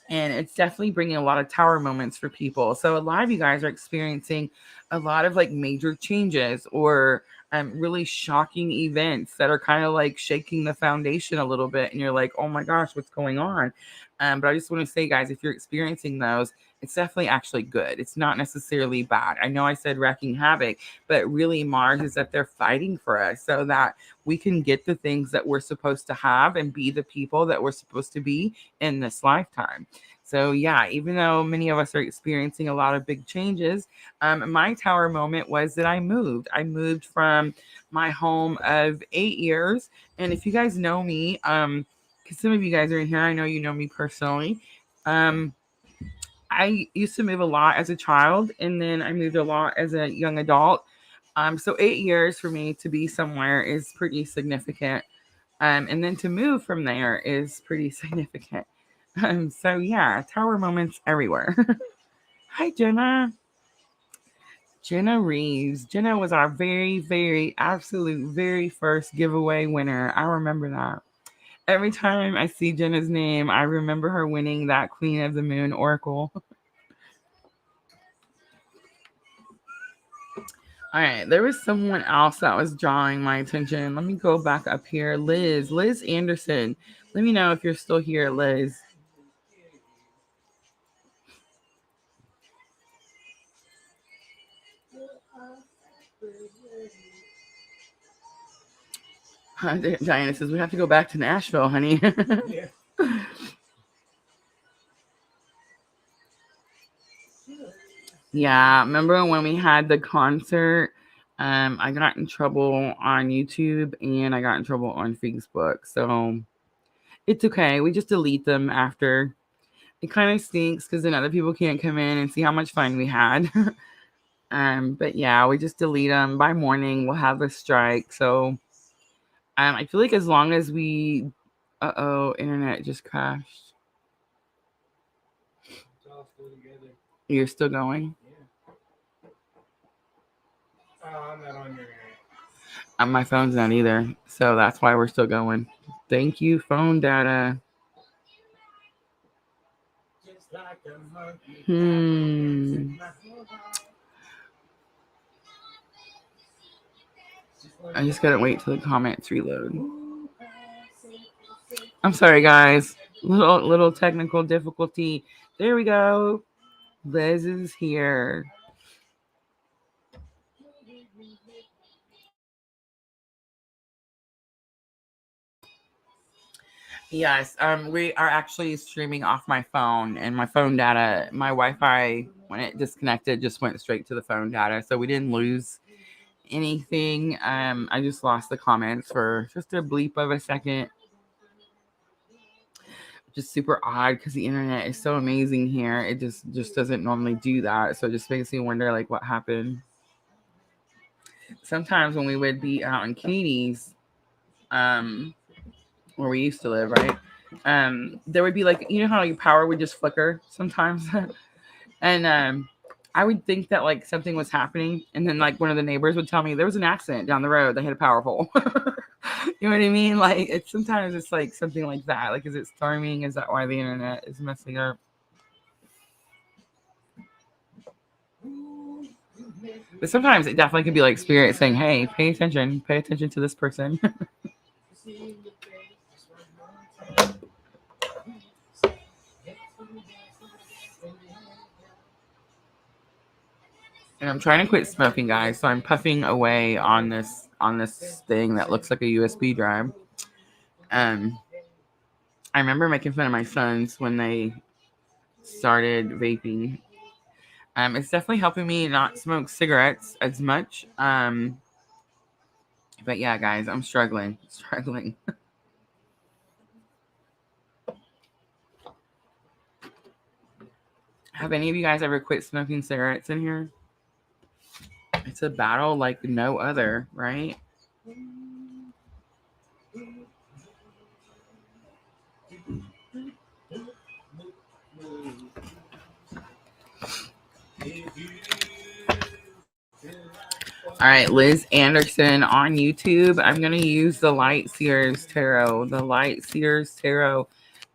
and it's definitely bringing a lot of tower moments for people. So a lot of you guys are experiencing a lot of like major changes or really shocking events that are kind of like shaking the foundation a little bit, and you're like, oh my gosh, what's going on? But I just want to say, guys, if you're experiencing those, it's definitely actually good. It's not necessarily bad. I know I said wrecking havoc, but really Mars is that they're fighting for us so that we can get the things that we're supposed to have and be the people that we're supposed to be in this lifetime. So yeah, even though many of us are experiencing a lot of big changes, my tower moment was that I moved. I moved from my home of 8 years, and if you guys know me, because some of you guys are in here, I know you know me personally. Um, I used to move a lot as a child, and then I moved a lot as a young adult. So 8 years for me to be somewhere is pretty significant. And then to move from there is pretty significant. So yeah, tower moments everywhere. Hi, Jenna. Jenna Reeves. Jenna was our very, very, absolute, very first giveaway winner. I remember that. Every time I see Jenna's name, I remember her winning that Queen of the Moon Oracle. All right, there was someone else that was drawing my attention. Let me go back up here. Liz Anderson. Let me know if you're still here, Liz. Diana says we have to go back to Nashville, honey. Yeah. Yeah, remember when we had the concert? I got in trouble on YouTube and I got in trouble on Facebook. So it's okay. We just delete them after. It kind of stinks because then other people can't come in and see how much fun we had. But yeah, we just delete them. By morning, we'll have a strike. So I feel like as long as we, internet just crashed. It's all still together. You're still going? Yeah. Oh, I'm not on your internet. My phone's not either. So that's why we're still going. Thank you, phone data. Just like a monkey. I just gotta wait till the comments reload. I'm sorry, guys. Little technical difficulty. There we go. Liz is here. Yes, we are actually streaming off my phone, and my phone data, my Wi-Fi, when it disconnected, just went straight to the phone data. So we didn't lose anything. I just lost the comments for just a bleep of a second. Just super odd because the internet is so amazing here. It just doesn't normally do that. So it just makes me wonder like what happened. Sometimes when we would be out in Katie's, um, where we used to live, right? There would be like, you know how your power would just flicker sometimes, and I would think that like something was happening, and then like one of the neighbors would tell me there was an accident down the road. They hit a power pole. You know what I mean? Like it's sometimes it's like something like that. Like, is it storming? Is that why the internet is messing up? But sometimes it definitely could be like spirit saying, "Hey, pay attention to this person." And I'm trying to quit smoking, guys. So I'm puffing away on this thing that looks like a USB drive. Um, I remember making fun of my sons when they started vaping. It's definitely helping me not smoke cigarettes as much. But yeah, guys, I'm struggling. Have any of you guys ever quit smoking cigarettes in here? It's a battle like no other, right? All right, Liz Anderson on YouTube. I'm going to use the Light Seers Tarot.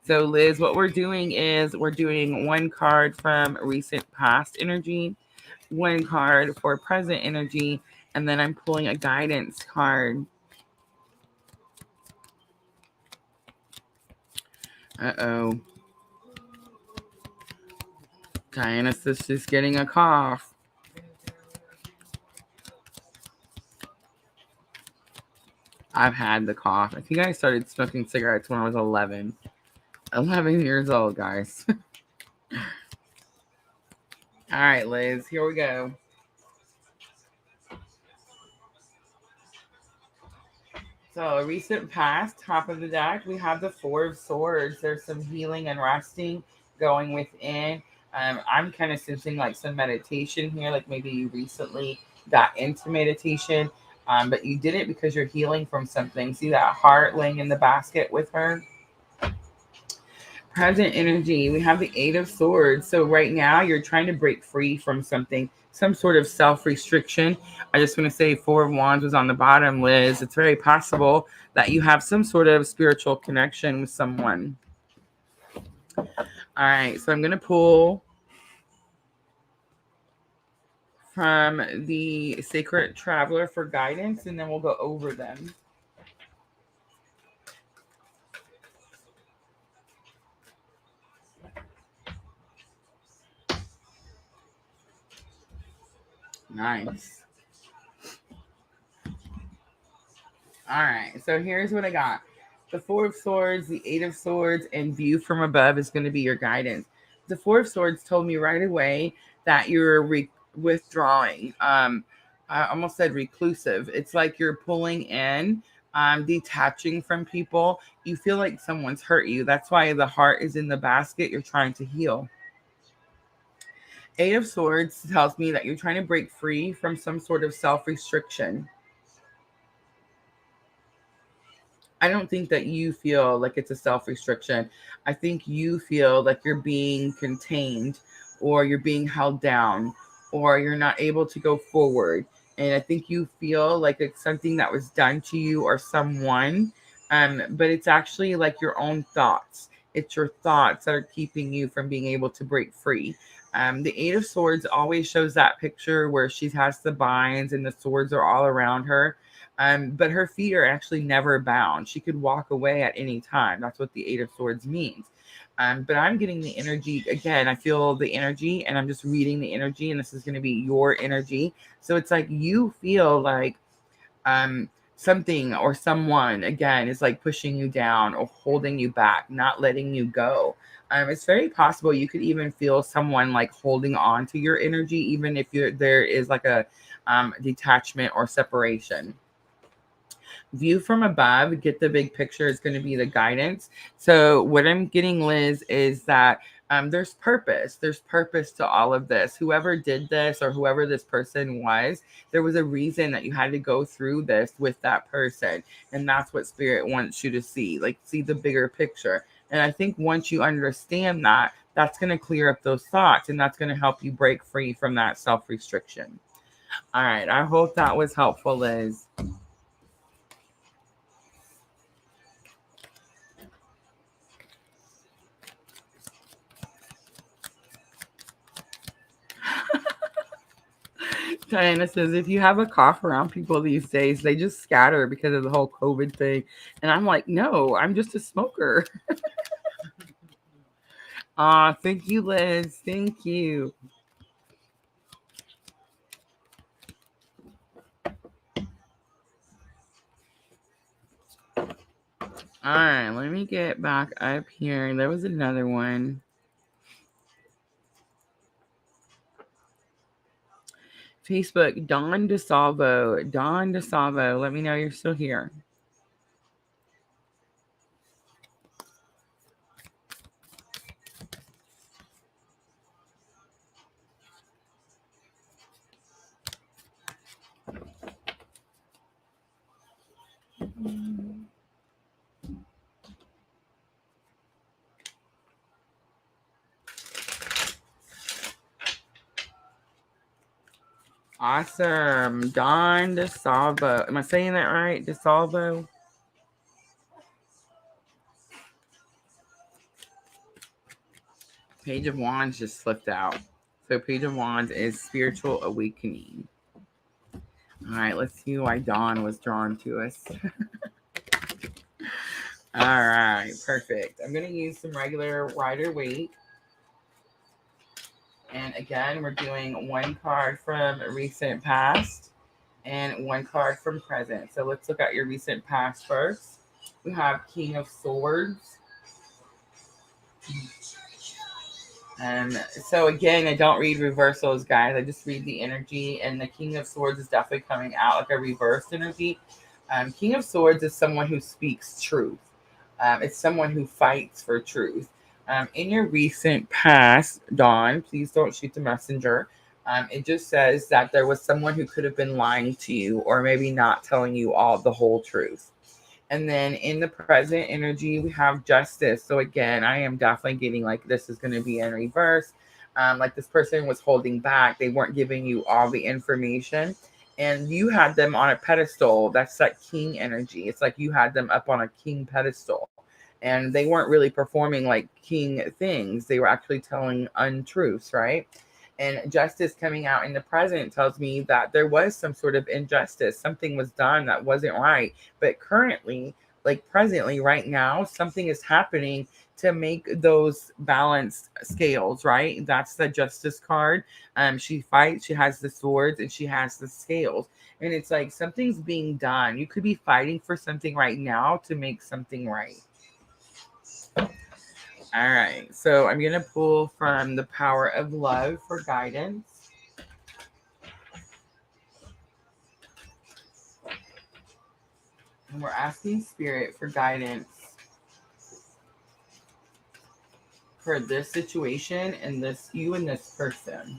So, Liz, what we're doing is we're doing one card from recent past energy, one card for present energy, and then I'm pulling a guidance card. Uh-oh. Diana's is getting a cough. I've had the cough. I think I started smoking cigarettes when I was 11. 11 years old, guys. All right, Liz, here we go. So, recent past, top of the deck, we have the Four of Swords. There's some healing and resting going within. I'm kind of sensing like some meditation here, like maybe you recently got into meditation, but you did it because you're healing from something. See that heart laying in the basket with her? Present energy, we have the Eight of Swords. So right now you're trying to break free from something, some sort of self-restriction. I just want to say Four of Wands was on the bottom, Liz. It's very possible that you have some sort of spiritual connection with someone. All right, so I'm going to pull from the Sacred Traveler for guidance, and then we'll go over them. Nice. All right, so here's what I got. The Four of Swords, the Eight of Swords, and View from Above is going to be your guidance. The Four of Swords told me right away that you're withdrawing. I almost said reclusive. It's like you're pulling in, detaching from people. You feel like someone's hurt you. That's why the heart is in the basket. You're trying to heal. Eight of Swords tells me that you're trying to break free from some sort of self-restriction. I don't think that you feel like it's a self-restriction. I think you feel like you're being contained, or you're being held down, or you're not able to go forward. And I think you feel like it's something that was done to you or someone, but it's actually like your own thoughts. It's your thoughts that are keeping you from being able to break free. The Eight of Swords always shows that picture where she has the binds and the swords are all around her. But her feet are actually never bound. She could walk away at any time. That's what the Eight of Swords means. But I'm getting the energy again. I feel the energy, and I'm just reading the energy, and this is going to be your energy. So it's like you feel like something or someone again is like pushing you down or holding you back, not letting you go. It's very possible you could even feel someone like holding on to your energy, even if there is like a detachment or separation. View from above, get the big picture is going to be the guidance. So what I'm getting, Liz, is that there's purpose. There's purpose to all of this. Whoever did this or whoever this person was, there was a reason that you had to go through this with that person. And that's what Spirit wants you to see, like see the bigger picture. And I think once you understand that, that's going to clear up those thoughts, and that's going to help you break free from that self-restriction. All right. I hope that was helpful, Liz. Diana says, if you have a cough around people these days, they just scatter because of the whole COVID thing. And I'm like, no, I'm just a smoker. Thank you, Liz. Thank you. All right, let me get back up here. There was another one. Facebook, Don DeSalvo. Don DeSalvo, let me know you're still here. Awesome. Don DeSalvo. Am I saying that right? DeSalvo? Page of Wands just slipped out. So Page of Wands is spiritual awakening. All right, let's see why Dawn was drawn to us. All right, perfect. I'm going to use some regular Rider-Waite. And again, we're doing one card from recent past and one card from present. So let's look at your recent past first. We have King of Swords. So again, I don't read reversals, guys. I just read the energy, and the King of Swords is definitely coming out like a reversed energy. King of Swords is someone who speaks truth. It's someone who fights for truth. In your recent past, Dawn, please don't shoot the messenger. It just says that there was someone who could have been lying to you, or maybe not telling you all the whole truth. And then in the present energy, we have Justice. So again, I am definitely getting like this is going to be in reverse. Like this person was holding back. They weren't giving you all the information. And you had them on a pedestal. That's that king energy. It's like you had them up on a king pedestal. And they weren't really performing like king things. They were actually telling untruths, right? And justice coming out in the present tells me that there was some sort of injustice. Something was done that wasn't right. But currently, like presently, right now, something is happening to make those balanced scales, right? That's the justice card. She fights, she has the swords, and she has the scales. And it's like something's being done. You could be fighting for something right now to make something right. All right, so I'm going to pull from the Power of Love for guidance. And we're asking Spirit for guidance for this situation and you and this person.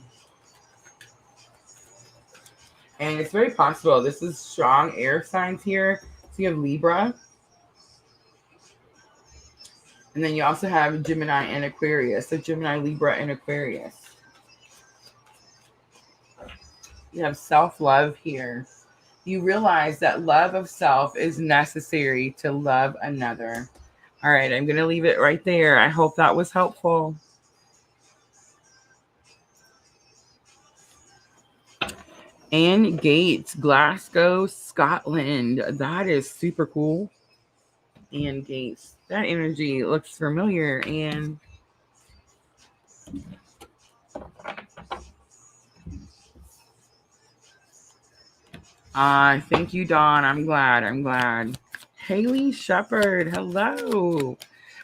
And it's very possible. This is strong air signs here. So you have Libra. And then you also have Gemini and Aquarius. So Gemini, Libra, and Aquarius. You have self-love here. You realize that love of self is necessary to love another. All right, I'm going to leave it right there. I hope that was helpful. Anne Gates, Glasgow, Scotland. That is super cool. Anne Gates. That energy looks familiar. And thank you, Dawn. I'm glad. Haley Shepherd, hello.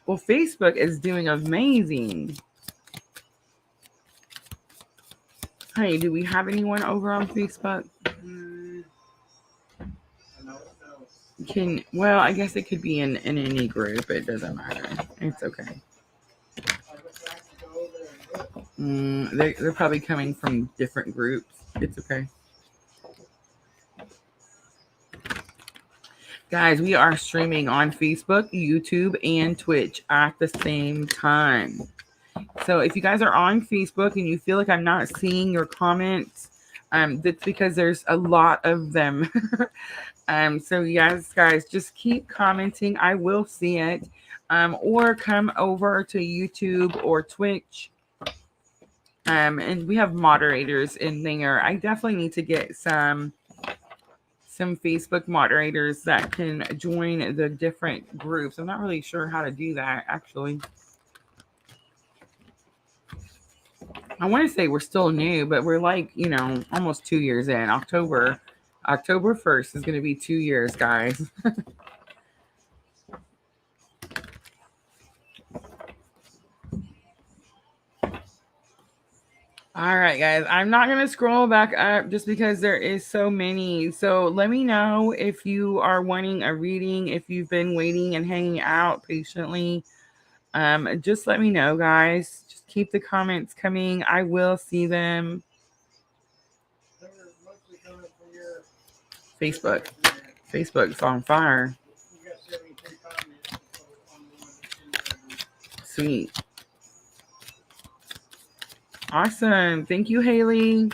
Well, Facebook is doing amazing. Hey, do we have anyone over on Facebook? Well, I guess it could be in any group. It doesn't matter. It's okay. They're probably coming from different groups. It's okay. Guys, we are streaming on Facebook, YouTube, and Twitch at the same time. So if you guys are on Facebook and you feel like I'm not seeing your comments, that's because there's a lot of them. So yes, guys, just keep commenting. I will see it. Or come over to YouTube or Twitch. And we have moderators in there. I definitely need to get some Facebook moderators that can join the different groups. I'm not really sure how to do that actually. I want to say we're still new, but we're like, almost 2 years in. October 1st is going to be 2 years, guys. All right, guys. I'm not going to scroll back up just because there is so many. So let me know if you are wanting a reading, if you've been waiting and hanging out patiently. Just let me know, guys. Just keep the comments coming. I will see them. Facebook. Facebook's on fire. Sweet. Awesome. Thank you, Haley.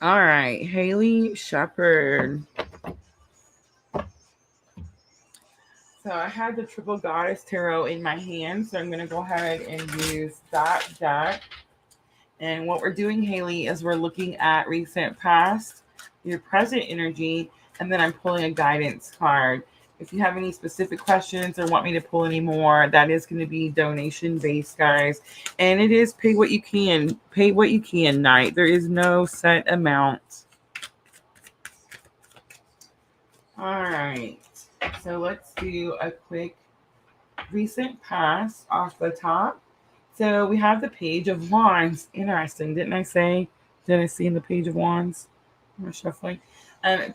All right, Haley Shepherd. So I had the Triple Goddess Tarot in my hand, so I'm going to go ahead and use that deck. And what we're doing, Haley, is we're looking at recent past, your present energy, and then I'm pulling a guidance card. If you have any specific questions or want me to pull any more, that is going to be donation based, guys. And it is pay what you can. Pay what you can, Knight. There is no set amount. All right. So let's do a quick recent past off the top. So we have the Page of Wands. Interesting, didn't I say? Did I see in the Page of Wands? I'm shuffling.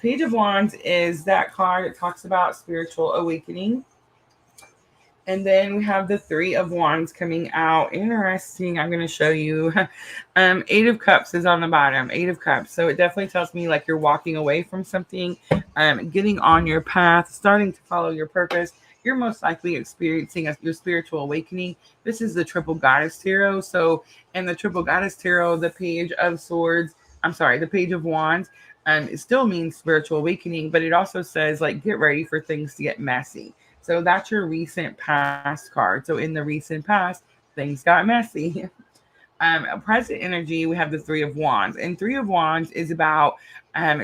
Page of Wands is that card that talks about spiritual awakening. And then we have the Three of Wands coming out. Interesting. I'm going to show you. Eight of Cups is on the bottom. Eight of Cups. So it definitely tells me like you're walking away from something, getting on your path, starting to follow your purpose. You're most likely experiencing your spiritual awakening. This is the Triple Goddess Tarot. So in the Triple Goddess Tarot, the Page of Swords, the Page of Wands, it still means spiritual awakening, but it also says like, get ready for things to get messy. So that's your recent past card. So in the recent past, things got messy. Present energy, we have the Three of Wands. And Three of Wands is about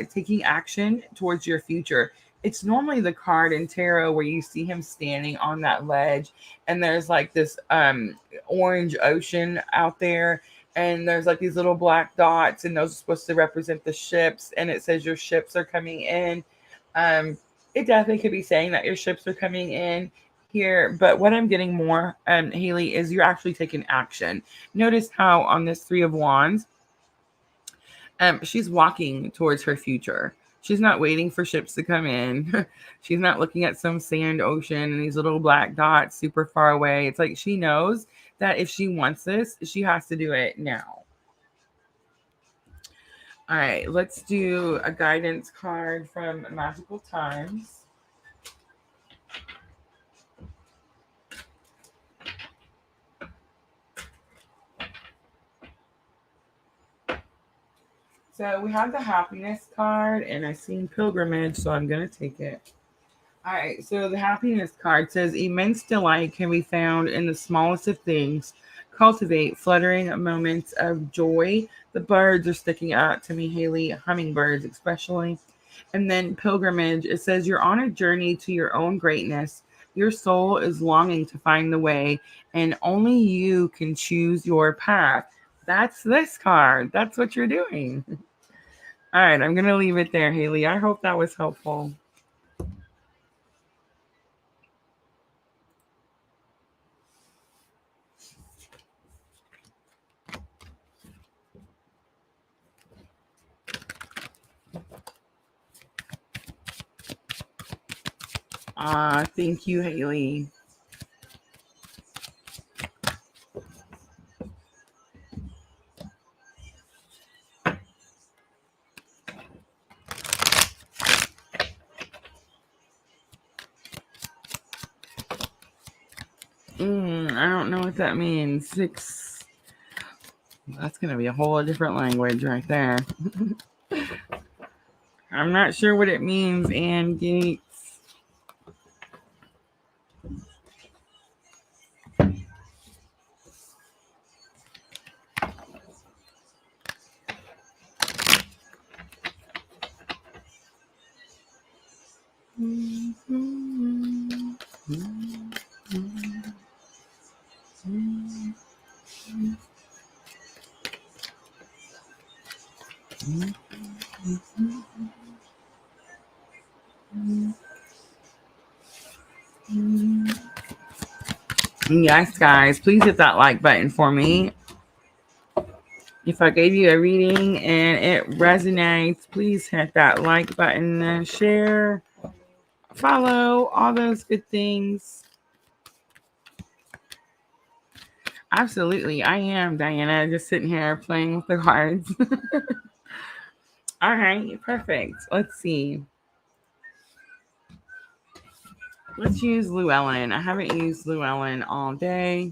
taking action towards your future. It's normally the card in tarot where you see him standing on that ledge and there's like this orange ocean out there. And there's like these little black dots, and those are supposed to represent the ships. And it says your ships are coming in. It definitely could be saying that your ships are coming in here, but what I'm getting more, Haley, is you're actually taking action. Notice how on this Three of Wands, she's walking towards her future. She's not waiting for ships to come in. She's not looking at some sand ocean and these little black dots super far away. It's like she knows that if she wants this, she has to do it now. All right, let's do a guidance card from Magical Times. So we have the happiness card, and I seen pilgrimage, so I'm going to take it. All right, so the happiness card says immense delight can be found in the smallest of things. Cultivate fluttering moments of joy. The birds are sticking out to me, Haley, hummingbirds especially. And then pilgrimage, it says you're on a journey to your own greatness. Your soul is longing to find the way, and only you can choose your path. That's this card. That's what you're doing. All right, I'm going to leave it there, Haley. I hope that was helpful. Thank you, Haley. I don't know what that means. 6. That's going to be a whole different language right there. I'm not sure what it means, Ann Gates. Yes, guys, please hit that like button for me. If I gave you a reading and it resonates, please hit that like button, share, follow, all those good things. Absolutely, I am, Diana, just sitting here playing with the cards. All right, perfect. Let's see. Let's use Llewellyn. I haven't used Llewellyn all day.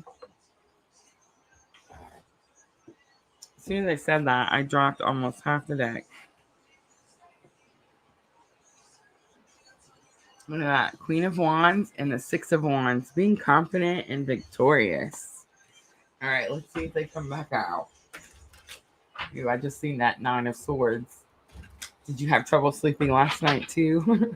As soon as I said that, I dropped almost half the deck. Look at that. Queen of Wands and the 6 of Wands. Being confident and victorious. All right, let's see if they come back out. Ooh, I just seen that 9 of Swords. Did you have trouble sleeping last night too?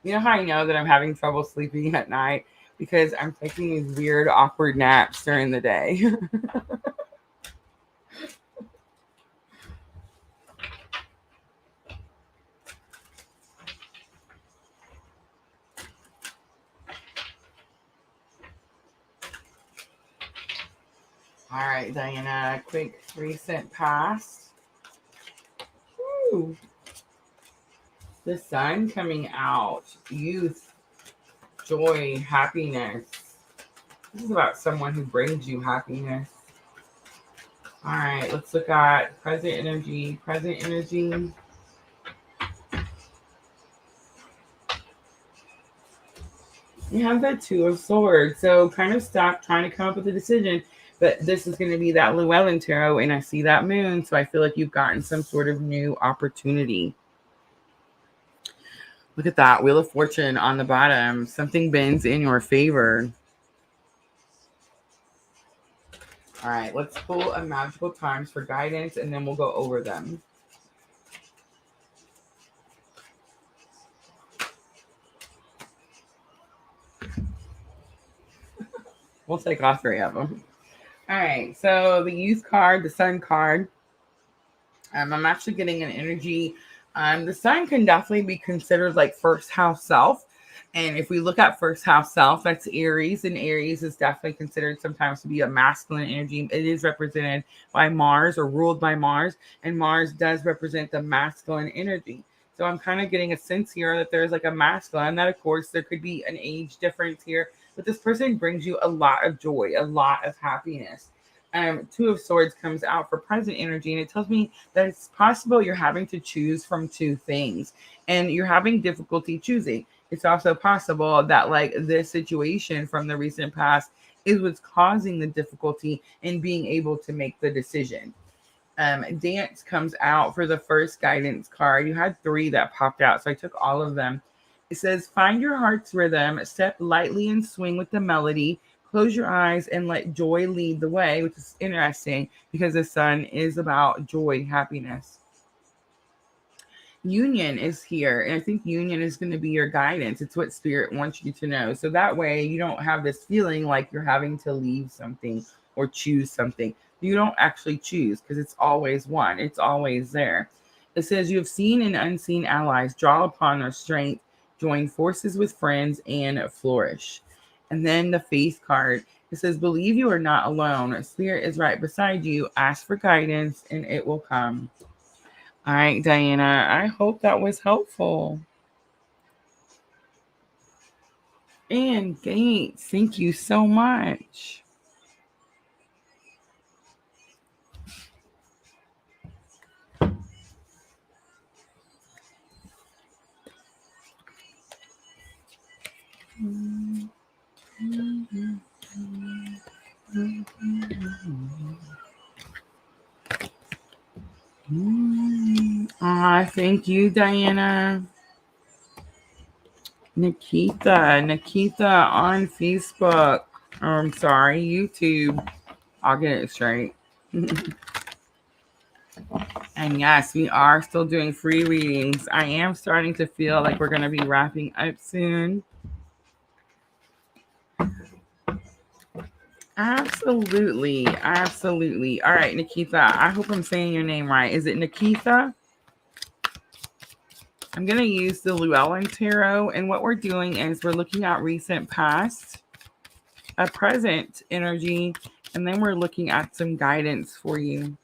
You know how I know that I'm having trouble sleeping at night? Because I'm taking these weird, awkward naps during the day. All right, Diana, quick recent past. Woo. The sun coming out, youth, joy, happiness. This is about someone who brings you happiness. All right, let's look at present energy. Present energy. You have that 2 of Swords. So kind of stop trying to come up with a decision. But this is going to be that Llewellyn tarot, and I see that moon. So I feel like you've gotten some sort of new opportunity. Look at that. Wheel of Fortune on the bottom. Something bends in your favor. All right, let's pull a magical times for guidance, and then we'll go over them. We'll take all 3 of them. All right, so the youth card, the sun card. I'm actually getting an energy. The sun can definitely be considered like first house self. And if we look at first house self, that's Aries. And Aries is definitely considered sometimes to be a masculine energy. It is represented by Mars or ruled by Mars. And Mars does represent the masculine energy. So I'm kind of getting a sense here that there's like a masculine. That, of course, there could be an age difference here. But this person brings you a lot of joy, a lot of happiness. 2 of Swords comes out for present energy, and it tells me that it's possible you're having to choose from 2 things and you're having difficulty choosing. It's also possible that like this situation from the recent past is what's causing the difficulty in being able to make the decision. Dance comes out for the first guidance card. You had 3 that popped out, so I took all of them. It says, find your heart's rhythm, step lightly and swing with the melody. Close your eyes and let joy lead the way, which is interesting because the sun is about joy, happiness. Union is here, and I think union is going to be your guidance. It's what spirit wants you to know. So that way you don't have this feeling like you're having to leave something or choose something. You don't actually choose because it's always one. It's always there. It says you have seen and unseen allies draw upon their strength, join forces with friends, and flourish. And then the faith card. It says, believe you are not alone. Spirit is right beside you. Ask for guidance and it will come. All right, Diana, I hope that was helpful. And Gates, thank you so much. Why, thank you, Diana. Nikita on Facebook. I'm sorry, YouTube. I'll get it straight. And yes, we are still doing free readings. I am starting to feel like we're going to be wrapping up soon. Absolutely. Absolutely. All right, Nikita. I hope I'm saying your name right. Is it Nikita? I'm going to use the Llewellyn Tarot. And what we're doing is we're looking at recent past, a present energy, and then we're looking at some guidance for you.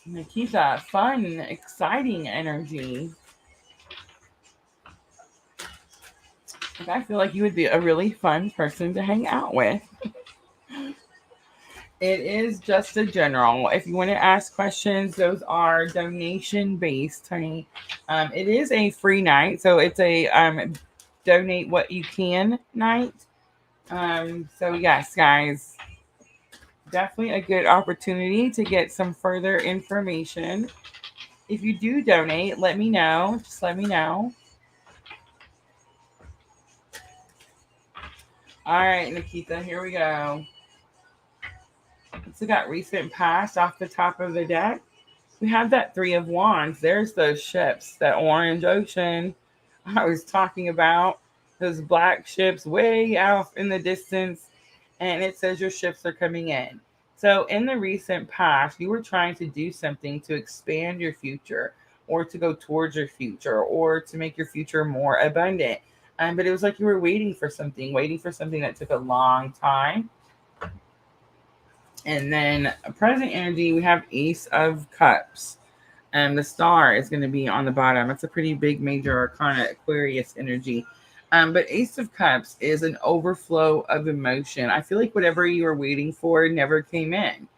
Nikita, fun, exciting energy. I feel like you would be a really fun person to hang out with. It is just a general. If you want to ask questions, those are donation based, honey. It is a free night, so it's a donate what you can night. So yes, guys, definitely a good opportunity to get some further information. If you do donate, let me know. Just let me know. All right, Nikita, here we go. So we got recent past off the top of the deck. We have that Three of Wands. There's those ships, that orange ocean I was talking about, those black ships way out in the distance. And it says your ships are coming in. So in the recent past, you were trying to do something to expand your future or to go towards your future or to make your future more abundant. But it was like you were waiting for something that took a long time. And then present energy, we have Ace of Cups. And the star is going to be on the bottom. It's a pretty big major arcana, Aquarius energy. But Ace of Cups is an overflow of emotion. I feel like whatever you were waiting for never came in.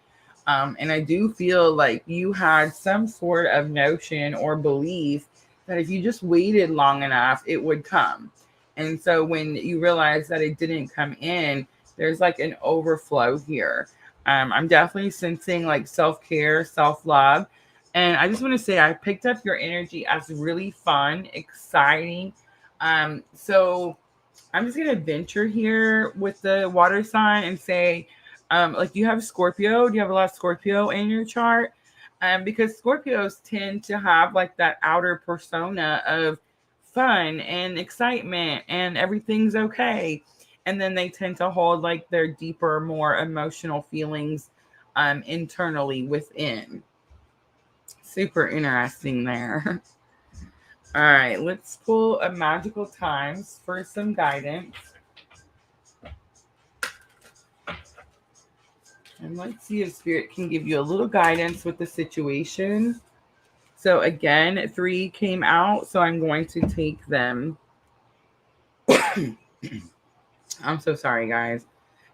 And I do feel like you had some sort of notion or belief that if you just waited long enough, it would come. And so when you realize that it didn't come in, there's like an overflow here. I'm definitely sensing like self care, self love. And I just want to say, I picked up your energy as really fun, exciting. So I'm just gonna venture here with the water sign and say, like, do you have Scorpio? Do you have a lot of Scorpio in your chart? Because Scorpios tend to have like that outer persona of fun and excitement and everything's okay. And then they tend to hold like their deeper, more emotional feelings internally within. Super interesting there. All right, let's pull a magical times for some guidance. And let's see if Spirit can give you a little guidance with the situation. So again, 3 came out, so I'm going to take them. I'm so sorry, guys.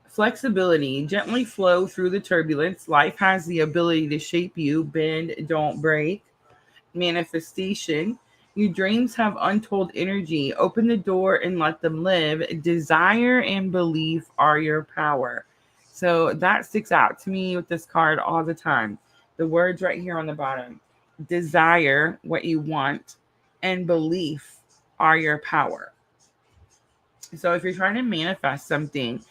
Flexibility, gently flow through the turbulence. Life has the ability to shape you, bend, don't break. Manifestation, your dreams have untold energy. Open the door and let them live. Desire and belief are your power. So that sticks out to me with this card all the time. The words right here on the bottom: desire what you want, and belief are your power. So if you're trying to manifest something,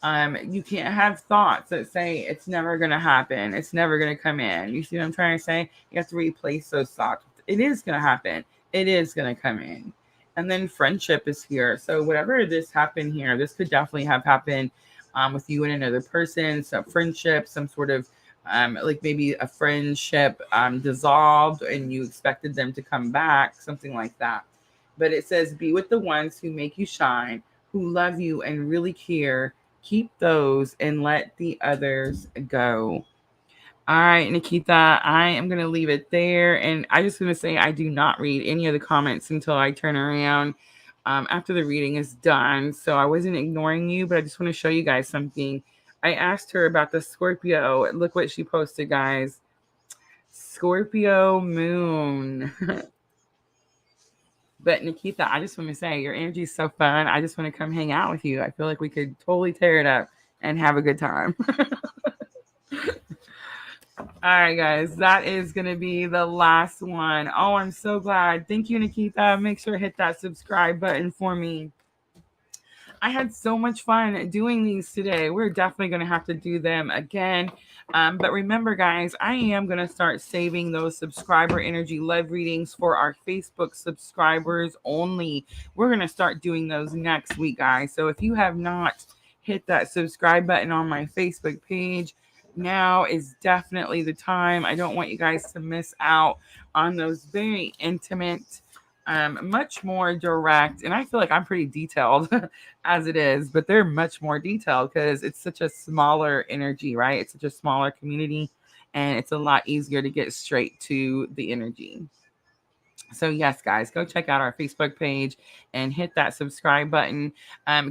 you can't have thoughts that say it's never going to happen. It's never going to come in. You see what I'm trying to say? You have to replace those thoughts. It is going to happen. It is going to come in. And then friendship is here. So whatever this happened here, this could definitely have happened with you and another person. Some friendship, some sort of like maybe a friendship dissolved and you expected them to come back, something like that. But it says, be with the ones who make you shine, who love you and really care. Keep those and let the others go. All right, Nikita, I am going to leave it there. And I just want to say I do not read any of the comments until I turn around after the reading is done. So I wasn't ignoring you, but I just want to show you guys something. I asked her about the Scorpio. Look what she posted, guys. Scorpio moon. But Nikita, I just want to say your energy is so fun. I just want to come hang out with you. I feel like we could totally tear it up and have a good time. All right, guys, that is going to be the last one. Oh, I'm so glad. Thank you, Nikita. Make sure to hit that subscribe button for me. I had so much fun doing these today. We're definitely going to have to do them again. But remember, guys, I am going to start saving those subscriber energy love readings for our Facebook subscribers only. We're going to start doing those next week, guys. So if you have not hit that subscribe button on my Facebook page, now is definitely the time. I don't want you guys to miss out on those very intimate, much more direct, and I feel like I'm pretty detailed as it is, but they're much more detailed because it's such a smaller energy, right? It's such a smaller community, and it's a lot easier to get straight to the energy. So yes, guys, go check out our Facebook page and hit that subscribe button.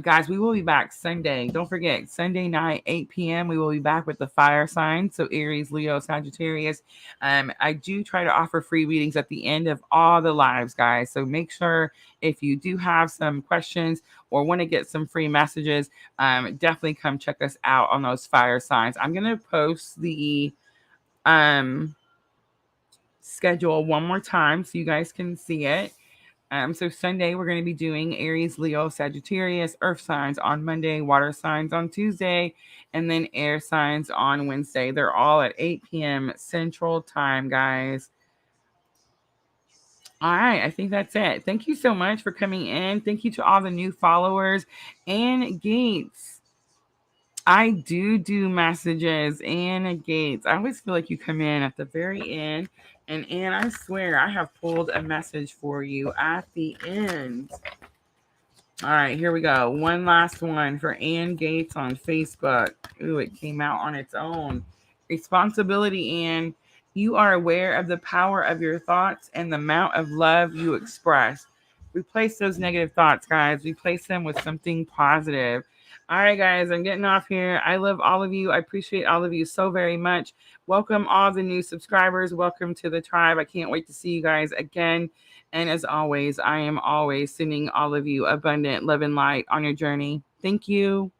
Guys, we will be back Sunday. Don't forget, Sunday night, 8 p.m. We will be back with the fire signs. So Aries, Leo, Sagittarius. I do try to offer free readings at the end of all the lives, guys. So make sure if you do have some questions or want to get some free messages, definitely come check us out on those fire signs. I'm gonna post the schedule one more time so you guys can see it. So Sunday we're going to be doing Aries, Leo, Sagittarius, Earth signs on Monday, water signs on Tuesday, and then air signs on Wednesday. They're all at 8 p.m. Central Time, guys. All right, I think that's it. Thank you so much for coming in. Thank you to all the new followers and Gates. I do messages and Gates. I always feel like you come in at the very end. And Anne, I swear I have pulled a message for you at the end. All right, here we go. One last one for Ann Gates on Facebook. Ooh, it came out on its own. Responsibility, Ann. You are aware of the power of your thoughts and the amount of love you express. Replace those negative thoughts, guys. Replace them with something positive. All right, guys, I'm getting off here. I love all of you. I appreciate all of you so very much. Welcome all the new subscribers. Welcome to the tribe. I can't wait to see you guys again. And as always, I am always sending all of you abundant love and light on your journey. Thank you.